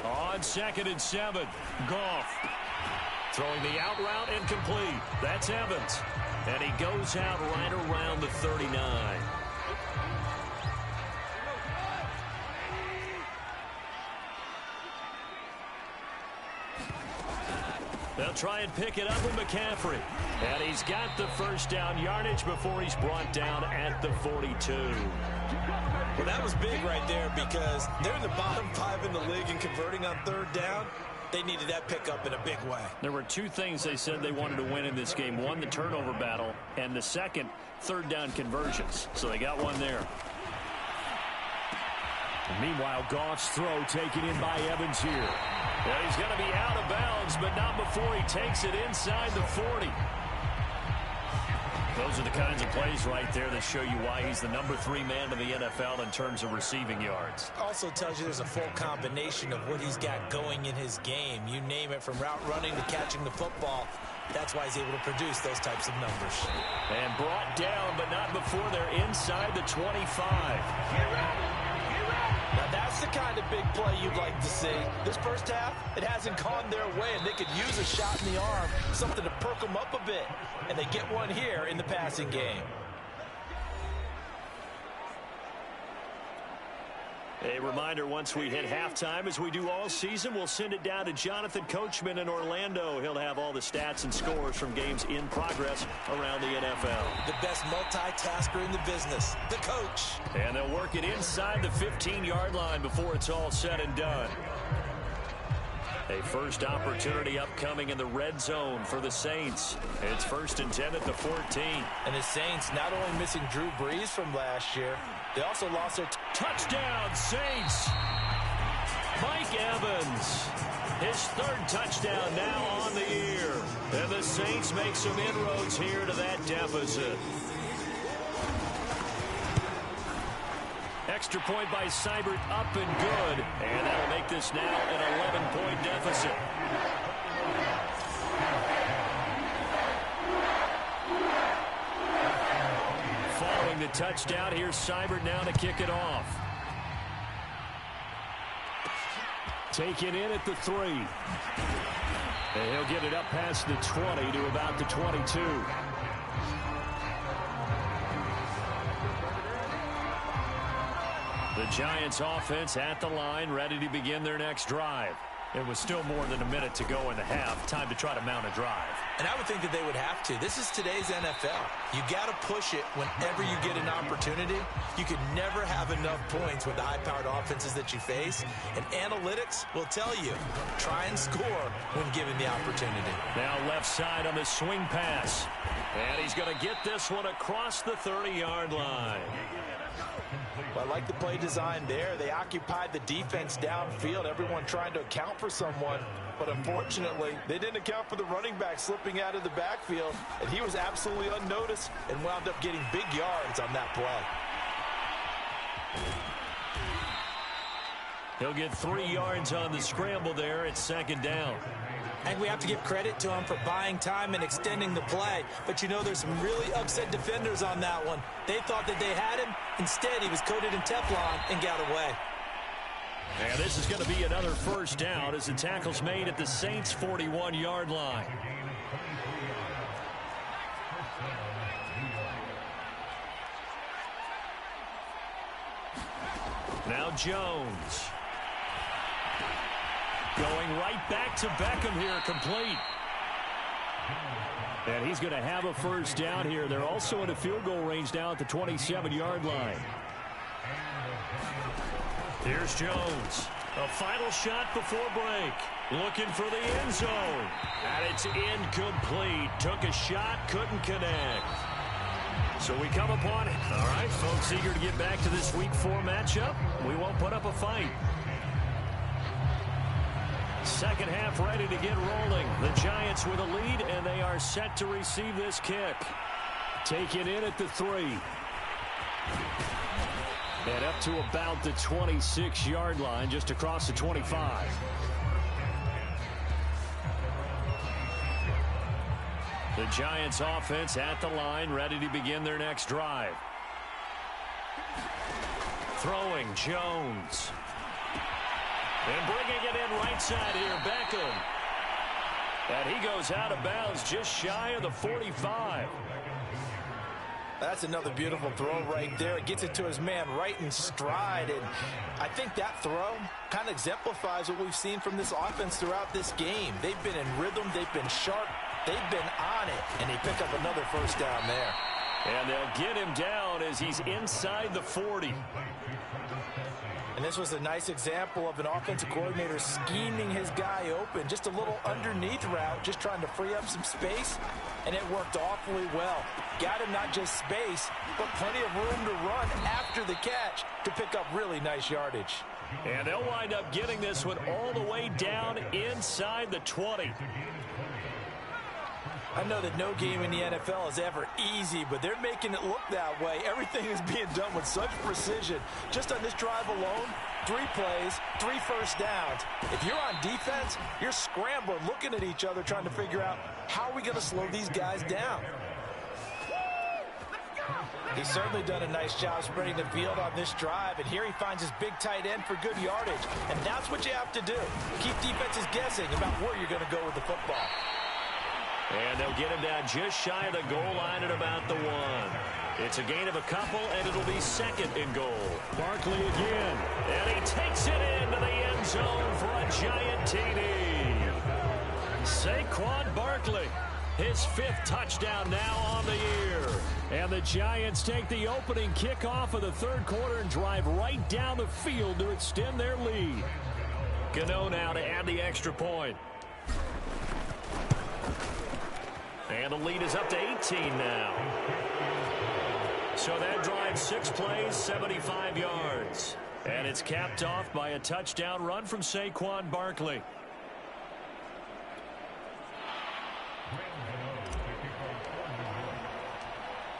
On 2nd and 7, Goff. Throwing the out route incomplete. That's Evans. And he goes out right around the 39. They'll try and pick it up with McCaffrey. And he's got the first down yardage before he's brought down at the 42. Well, that was big right there because they're in the bottom 5 in the league and converting on 3rd down. They needed that pickup in a big way. There were 2 things they said they wanted to win in this game. 1, the turnover battle, and the second, 3rd down conversions. So they got one there. And meanwhile, Goff's throw taken in by Evans here. Well, he's going to be out of bounds, but not before he takes it inside the 40. Those are the kinds of plays right there that show you why he's the number 3 man in the NFL in terms of receiving yards. Also tells you there's a full combination of what he's got going in his game. You name it, from route running to catching the football. That's why he's able to produce those types of numbers. And brought down, but not before they're inside the 25. Now that's the kind of big play you'd like to see. This first half, it hasn't gone their way, and they could use a shot in the arm, something to perk them up a bit. And they get one here in the passing game. A reminder, once we hit halftime, as we do all season, we'll send it down to Jonathan Coachman in Orlando. He'll have all the stats and scores from games in progress around the NFL. The best multitasker in the business, the coach. And they'll work it inside the 15-yard line before it's all said and done. A first opportunity upcoming in the red zone for the Saints. It's 1st and 10 at the 14. And the Saints not only missing Drew Brees from last year, they also lost their touchdown, Saints. Mike Evans, his 3rd touchdown now on the year. And the Saints make some inroads here to that deficit. Extra point by Seibert, up and good. And that'll make this now an 11-point deficit. Following the touchdown, here's Seibert now to kick it off. Taken in at the 3. And he'll get it up past the 20 to about the 22. The Giants offense at the line, ready to begin their next drive. It was still more than a minute to go in the half. Time to try to mount a drive. And I would think that they would have to. This is today's NFL. You got to push it whenever you get an opportunity. You can never have enough points with the high-powered offenses that you face. And analytics will tell you, try and score when given the opportunity. Now left side on the swing pass. And he's going to get this one across the 30-yard line. I like the play design there. They occupied the defense downfield, everyone trying to account for someone. But unfortunately, they didn't account for the running back slipping out of the backfield. And he was absolutely unnoticed and wound up getting big yards on that play. He'll get 3 yards on the scramble there at 2nd down. And we have to give credit to him for buying time and extending the play. But, you know, there's some really upset defenders on that one. They thought that they had him. Instead, he was coated in Teflon and got away. And this is going to be another 1st down as the tackle's made at the Saints' 41-yard line. Now Jones. Going right back to Beckham here, complete. And he's going to have a 1st down here. They're also in a field goal range now at the 27-yard line. Here's Jones. A final shot before break. Looking for the end zone. And it's incomplete. Took a shot, couldn't connect. So we come upon it. All right, folks, eager to get back to this Week 4 matchup. We won't put up a fight. Second half ready to get rolling. The Giants with a lead, and they are set to receive this kick. Taken in at the 3. And up to about the 26-yard line, just across the 25. The Giants offense at the line, ready to begin their next drive. Throwing Jones. And bringing it in right side here, Beckham. And he goes out of bounds just shy of the 45. That's another beautiful throw right there. It gets it to his man right in stride. And I think that throw kind of exemplifies what we've seen from this offense throughout this game. They've been in rhythm. They've been sharp. They've been on it. And they pick up another 1st down there. And they'll get him down as he's inside the 40. And this was a nice example of an offensive coordinator scheming his guy open. Just a little underneath route, just trying to free up some space. And it worked awfully well. Got him not just space, but plenty of room to run after the catch to pick up really nice yardage. And they'll wind up getting this one all the way down inside the 20. I know that no game in the NFL is ever easy, but they're making it look that way. Everything is being done with such precision. Just on this drive alone, 3 plays, 3 1st downs. If you're on defense, you're scrambling, looking at each other, trying to figure out how are we going to slow these guys down. He's certainly done a nice job spreading the field on this drive, and here he finds his big tight end for good yardage. And that's what you have to do. Keep defenses guessing about where you're going to go with the football. And they'll get him down just shy of the goal line at about the 1. It's a gain of a couple, and it'll be second and goal. Barkley again. And he takes it into the end zone for a giant TD. Saquon Barkley, his 5th touchdown now on the year. And the Giants take the opening kickoff of the third quarter and drive right down the field to extend their lead. Gano now to add the extra point. And the lead is up to 18 now. So that drives 6 plays, 75 yards. And it's capped off by a touchdown run from Saquon Barkley.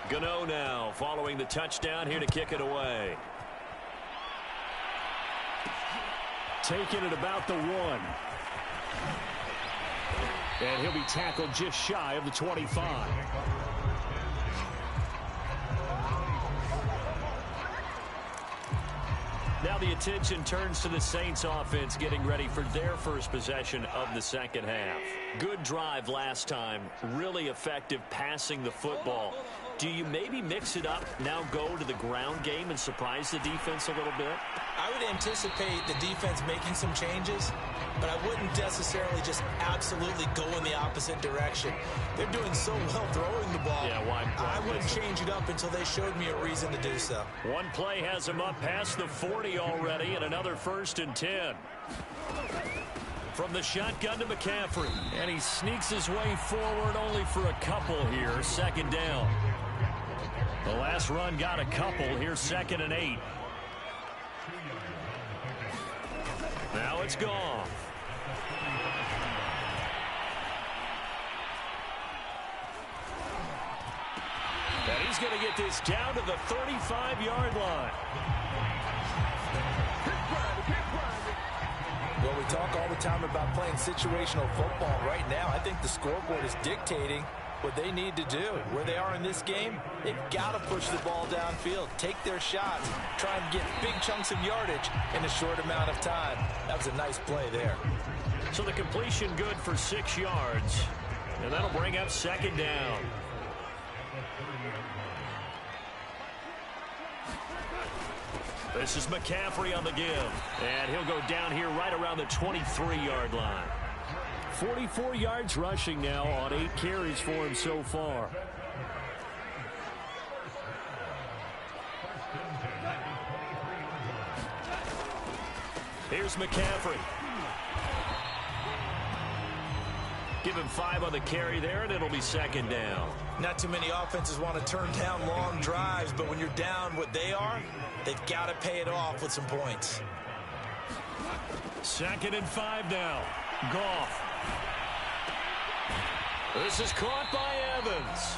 Gano now following the touchdown here to kick it away. Taking it about the 1. And he'll be tackled just shy of the 25. Now the attention turns to the Saints offense getting ready for their first possession of the second half. Good drive last time. Really effective passing the football. Do you maybe mix it up, now go to the ground game and surprise the defense a little bit? I would anticipate the defense making some changes, but I wouldn't necessarily just absolutely go in the opposite direction. They're doing so well throwing the ball. Yeah, why I wouldn't change it up until they showed me a reason to do so. One play has him up past the 40 already, and another 1st and 10. From the shotgun to McCaffrey. And he sneaks his way forward only for a couple here. 2nd down. The last run got a couple. Here's 2nd and 8. Now it's gone. And he's going to get this down to the 35-yard line. Well, we talk all the time about playing situational football. Right now, I think the scoreboard is dictating what they need to do. Where they are in this game, they've got to push the ball downfield, take their shots, try and get big chunks of yardage in a short amount of time. That was a nice play there. So the completion good for 6 yards, and that'll bring up 2nd down. This is McCaffrey on the give, and he'll go down here right around the 23-yard line. 44 yards rushing now on 8 carries for him so far. Here's McCaffrey. Give him 5 on the carry there, and it'll be 2nd down. Not too many offenses want to turn down long drives, but when you're down what they are, they've got to pay it off with some points. 2nd and 5 now. Goff. This is caught by Evans.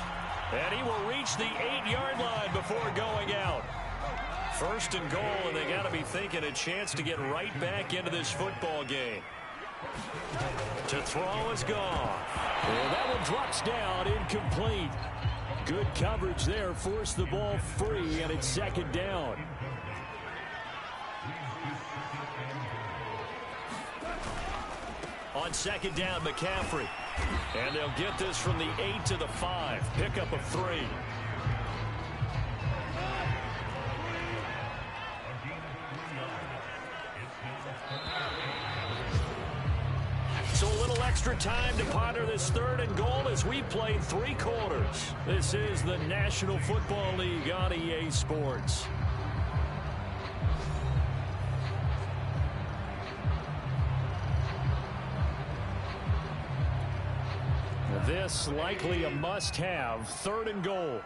And he will reach the 8-yard line before going out. 1st and goal, and they got to be thinking a chance to get right back into this football game. To throw is Goff. Well, that one drops down, incomplete. Good coverage there, forced the ball free, and it's 2nd down. On 2nd down, McCaffrey. And they'll get this from the 8 to the 5. Pickup of 3. So a little extra time to ponder this 3rd and goal as we played 3 quarters. This is the National Football League on EA Sports. This likely a must-have, 3rd and goal.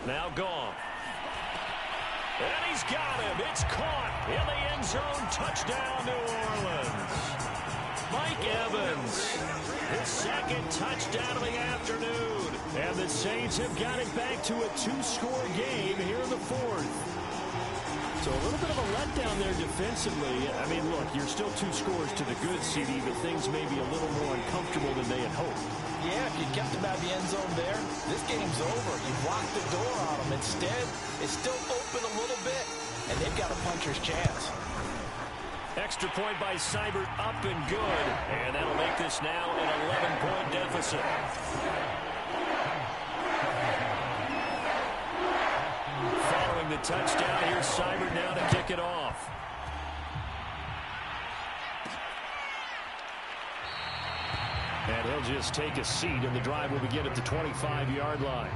Now Goff. And he's got him. It's caught in the end zone. Touchdown, New Orleans. Mike Evans, his 2nd touchdown of the afternoon. And the Saints have got it back to a 2-score game here in the 4th. So a little bit of a letdown there defensively. I mean, look, you're still 2 scores to the good, CD, but things may be a little more uncomfortable than they had hoped. Yeah, if you kept him out of the end zone there, this game's over. You blocked the door on him. Instead, it's still open a little bit. puncher's chance. Extra point by Seibert, up and good. And that'll make this now an 11-point deficit. Following the touchdown, here's Seibert now to kick it off. And he'll just take a seat, and the drive will begin at the 25-yard line.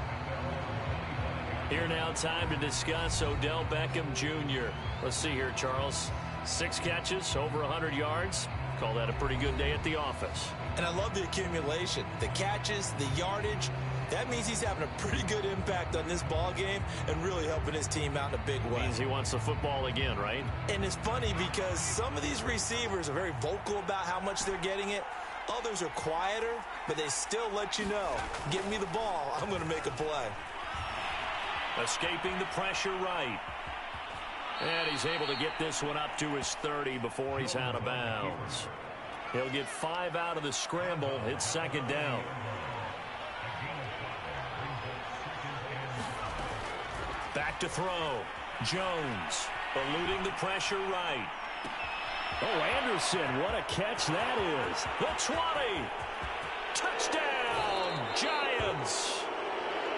Here now, time to discuss Odell Beckham Jr. Let's see here, Charles. 6 catches, over 100 yards. Call that a pretty good day at the office. And I love the accumulation. The catches, the yardage. That means he's having a pretty good impact on this ball game and really helping his team out in a big way. Means he wants the football again, right? And it's funny because some of these receivers are very vocal about how much they're getting it. Others are quieter, but they still let you know, give me the ball, I'm going to make a play. Escaping the pressure right. And he's able to get this one up to his 30 before he's out of bounds. He'll get 5 out of the scramble. It's second down. Back to throw. Jones eluding the pressure right. Oh, Anderson, what a catch that is. The 20. Touchdown, Giants.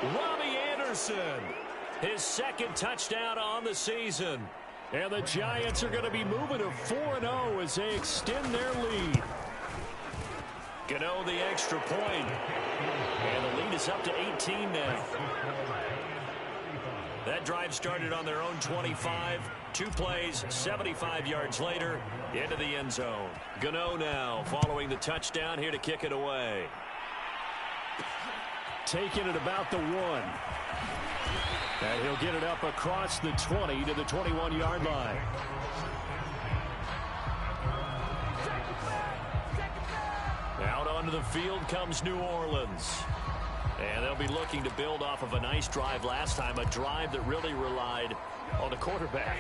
Robbie Anderson, his second touchdown on the season. And the Giants are going to be moving to 4-0 as they extend their lead. Gano the extra point. And the lead is up to 18 now. That drive started on their own 25. 2 plays, 75 yards later, into the end zone. Gano now following the touchdown here to kick it away. Taking it about the 1. And he'll get it up across the 20 to the 21-yard line. Out onto the field comes New Orleans. And they'll be looking to build off of a nice drive last time, a drive that really relied on the quarterback.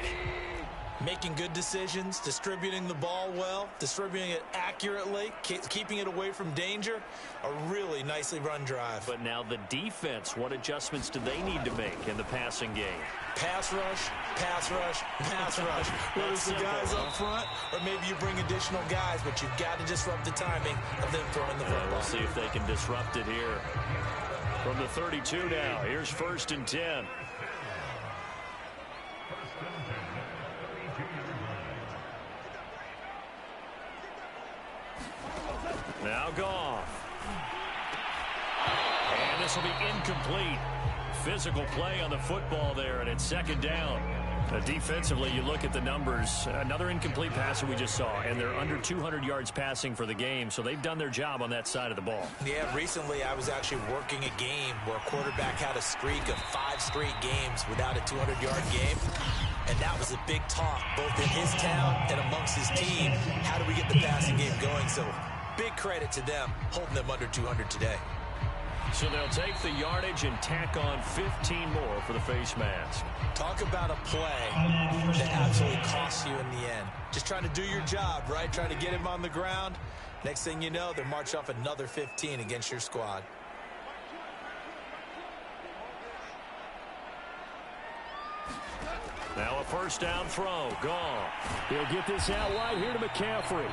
Making good decisions, distributing the ball well, distributing it accurately, keeping it away from danger. A really nicely run drive. But now the defense, what adjustments do they need to make in the passing game? Pass rush, pass rush, pass rush. Whether it's the guys up front or maybe you bring additional guys, but you've got to disrupt the timing of them throwing the football. We'll see if they can disrupt it here. From the 32 now, here's 1st and 10. Now Goff. And this will be incomplete. Physical play on the football there, and it's second down. Defensively, you look at the numbers. Another incomplete passer we just saw, and they're under 200 yards passing for the game, so they've done their job on that side of the ball. Yeah, recently I was actually working a game where a quarterback had a streak of 5 straight games without a 200-yard game. And that was a big talk, both in his town and amongst his team. How do we get the passing game going? So big credit to them, holding them under 200 today. So they'll take the yardage and tack on 15 more for the face mask. Talk about a play that absolutely costs you in the end. Just trying to do your job, right? Trying to get him on the ground. Next thing you know, they're marching off another 15 against your squad. Now a first down throw. Gone. He'll get this out wide here to McCaffrey.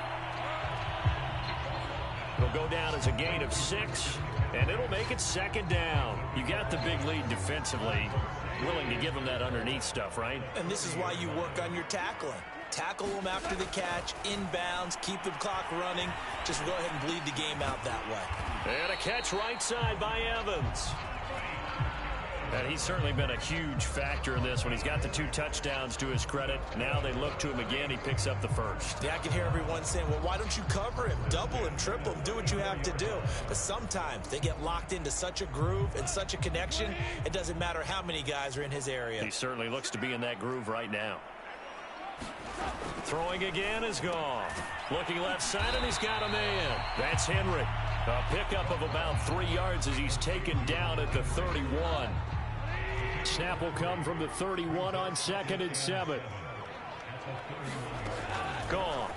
It'll go down as a gain of 6, and it'll make it second down. You got the big lead defensively. Willing to give them that underneath stuff, right? And this is why you work on your tackling. Tackle them after the catch, inbounds, keep the clock running. Just go ahead and bleed the game out that way. And a catch right side by Evans. And he's certainly been a huge factor in this when he's got the 2 touchdowns to his credit. Now they look to him again. He picks up the first. Yeah, I can hear everyone saying, well, why don't you cover him? Double him, triple him, do what you have to do. But sometimes they get locked into such a groove and such a connection, it doesn't matter how many guys are in his area. He certainly looks to be in that groove right now. Throwing again is gone. Looking left side, and he's got a man. That's Henry. A pickup of about 3 yards as he's taken down at the 31. Snap will come from the 31 on 2nd and 7. Gone.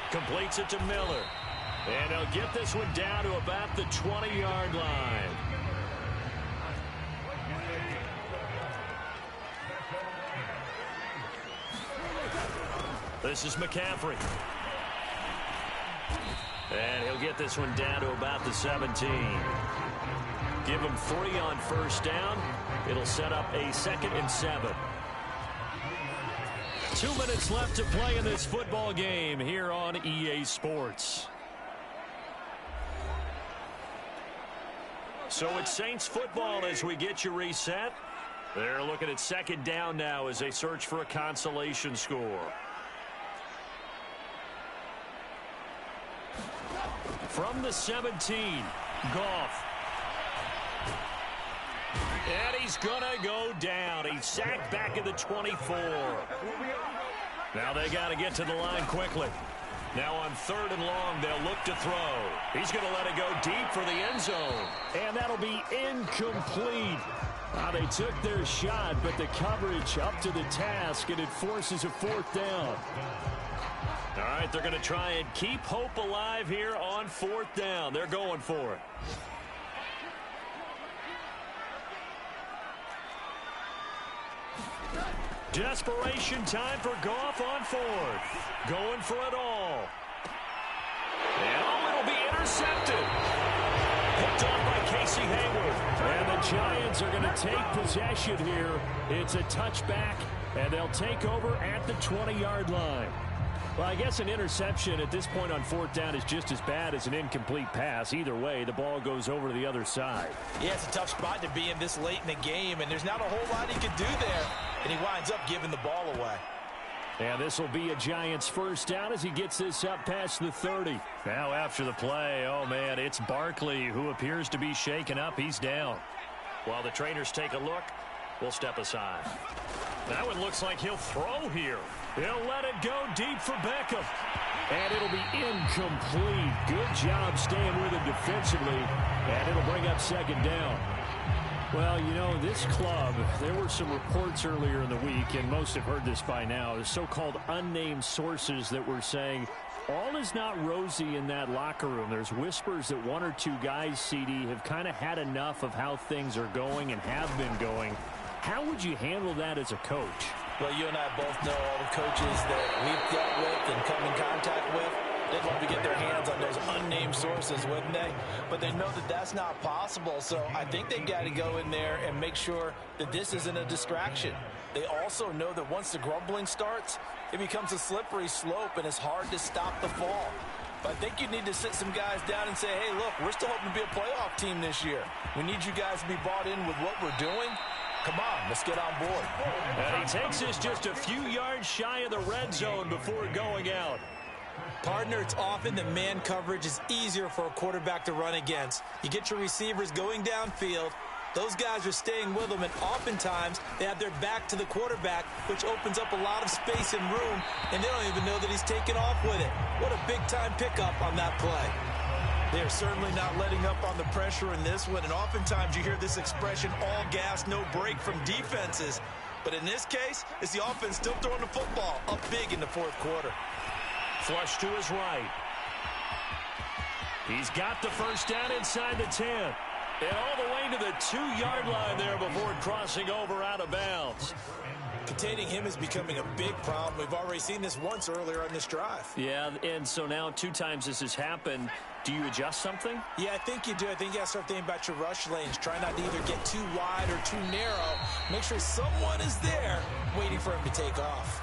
Completes it to Miller. And he'll get this one down to about the 20-yard line. This is McCaffrey. And he'll get this one down to about the 17. Give him 3 on first down. It'll set up a 2nd and 7. 2 minutes left to play in this football game here on EA Sports. So it's Saints football as we get you reset. They're looking at 2nd down now as they search for a consolation score. From the 17, Goff. And he's going to go down. He's sacked back at the 24. Now they got to get to the line quickly. Now on 3rd and long, they'll look to throw. He's going to let it go deep for the end zone. And that'll be incomplete. They took their shot, but the coverage up to the task, and it forces a 4th down. All right, they're going to try and keep hope alive here on 4th down. They're going for it. Desperation time for Goff on 4th. Going for it all. And it'll be intercepted. Picked off by Casey Hayward. And the Giants are going to take possession here. It's a touchback, and they'll take over at the 20-yard line. Well, I guess an interception at this point on 4th down is just as bad as an incomplete pass. Either way, the ball goes over to the other side. Yeah, it's a tough spot to be in this late in the game, and there's not a whole lot he could do there. And he winds up giving the ball away. And this will be a Giants 1st down as he gets this up past the 30. Now after the play, oh man, it's Barkley who appears to be shaken up. He's down. While the trainers take a look, we'll step aside. That one looks like he'll throw here. He'll let it go deep for Beckham. And it'll be incomplete. Good job staying with him defensively. And it'll bring up 2nd down. Well, you know, this club, there were some reports earlier in the week, and most have heard this by now, the so-called unnamed sources that were saying all is not rosy in that locker room. There's whispers that 1 or 2 guys, CD, have kind of had enough of how things are going and have been going. How would you handle that as a coach? Well, you and I both know all the coaches that we've dealt with and come in contact with. They'd love to get their hands on those unnamed sources, wouldn't they? But they know that that's not possible, so I think they've got to go in there and make sure that this isn't a distraction. They also know that once the grumbling starts, it becomes a slippery slope, and it's hard to stop the fall. But I think you need to sit some guys down and say, hey, look, we're still hoping to be a playoff team this year. We need you guys to be bought in with what we're doing. Come on, let's get on board. And he takes this just a few yards shy of the red zone before going out. Partner, it's often the man coverage is easier for a quarterback to run against. You get your receivers going downfield. Those guys are staying with them, and oftentimes they have their back to the quarterback, which opens up a lot of space and room, and they don't even know that he's taken off with it. What a big-time pickup on that play. They're certainly not letting up on the pressure in this one, and oftentimes you hear this expression, all gas, no break from defenses. But in this case, it's the offense still throwing the football up big in the 4th quarter. Flush to his right. He's got the 1st down inside the 10. And all the way to the 2-yard line there before crossing over out of bounds. Containing him is becoming a big problem. We've already seen this once earlier on this drive. Yeah, and so now 2 times this has happened. Do you adjust something? Yeah, I think you do. I think you got to start thinking about your rush lanes. Try not to either get too wide or too narrow. Make sure someone is there waiting for him to take off.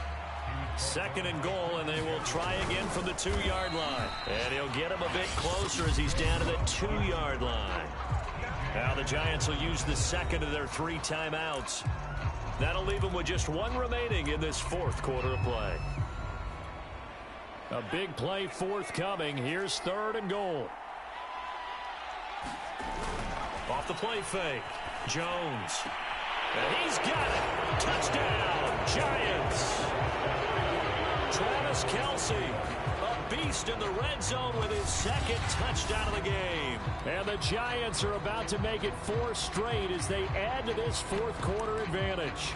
2nd and goal, and they will try again from the 2-yard line. And he'll get him a bit closer as he's down to the 2-yard line. Now the Giants will use the 2nd of their 3 timeouts. That'll leave them with just 1 remaining in this 4th quarter of play. A big play forthcoming. Here's 3rd and goal. Off the play fake. Jones. And he's got it. Touchdown, Giants. Travis Kelce, a beast in the red zone with his 2nd touchdown of the game. And the Giants are about to make it 4 straight as they add to this 4th quarter advantage.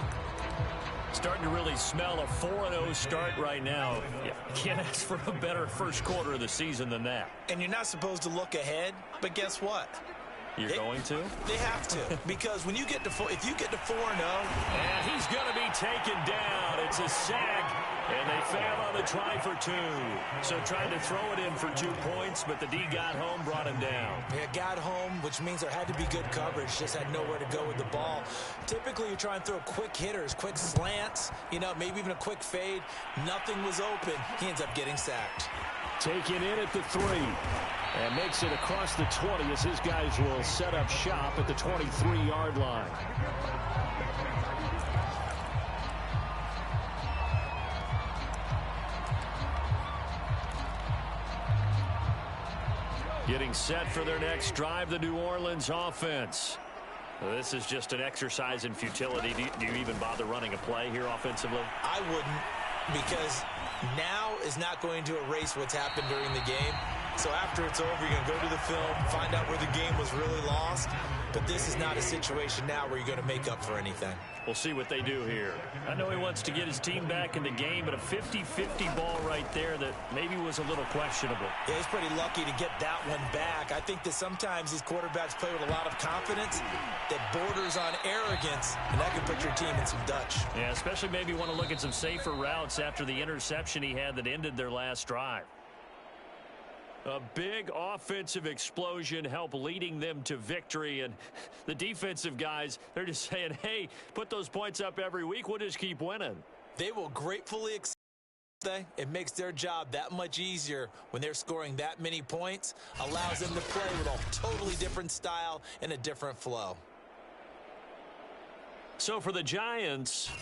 Starting to really smell a 4-0 start right now. You can't ask for a better 1st quarter of the season than that. And you're not supposed to look ahead, but guess what? You're going to? They have to, because when you get to if you get to 4-0, and he's going to be taken down. It's a sack, and they fail on the try for 2. So trying to throw it in for 2 points, but the D got home, brought him down. Yeah, got home, which means there had to be good coverage. Just had nowhere to go with the ball. Typically, you try and throw quick hitters, quick slants, maybe even a quick fade. Nothing was open. He ends up getting sacked. Taken in at the 3. And makes it across the 20 as his guys will set up shop at the 23-yard line. Getting set for their next drive, the New Orleans offense. This is just an exercise in futility. Do you even bother running a play here offensively? I wouldn't, because now is not going to erase what's happened during the game. So after it's over, you're going to go to the film, find out where the game was really lost. But this is not a situation now where you're going to make up for anything. We'll see what they do here. I know he wants to get his team back in the game, but a 50-50 ball right there that maybe was a little questionable. Yeah, he's pretty lucky to get that one back. I think that sometimes these quarterbacks play with a lot of confidence that borders on arrogance, and that can put your team in some Dutch. Yeah, especially maybe want to look at some safer routes after the interception he had that ended their last drive. A big offensive explosion helped leading them to victory. And the defensive guys, they're just saying, hey, put those points up every week. We'll just keep winning. They will gratefully accept that. It makes their job that much easier when they're scoring that many points. Allows them to play with a totally different style and a different flow. So for the Giants,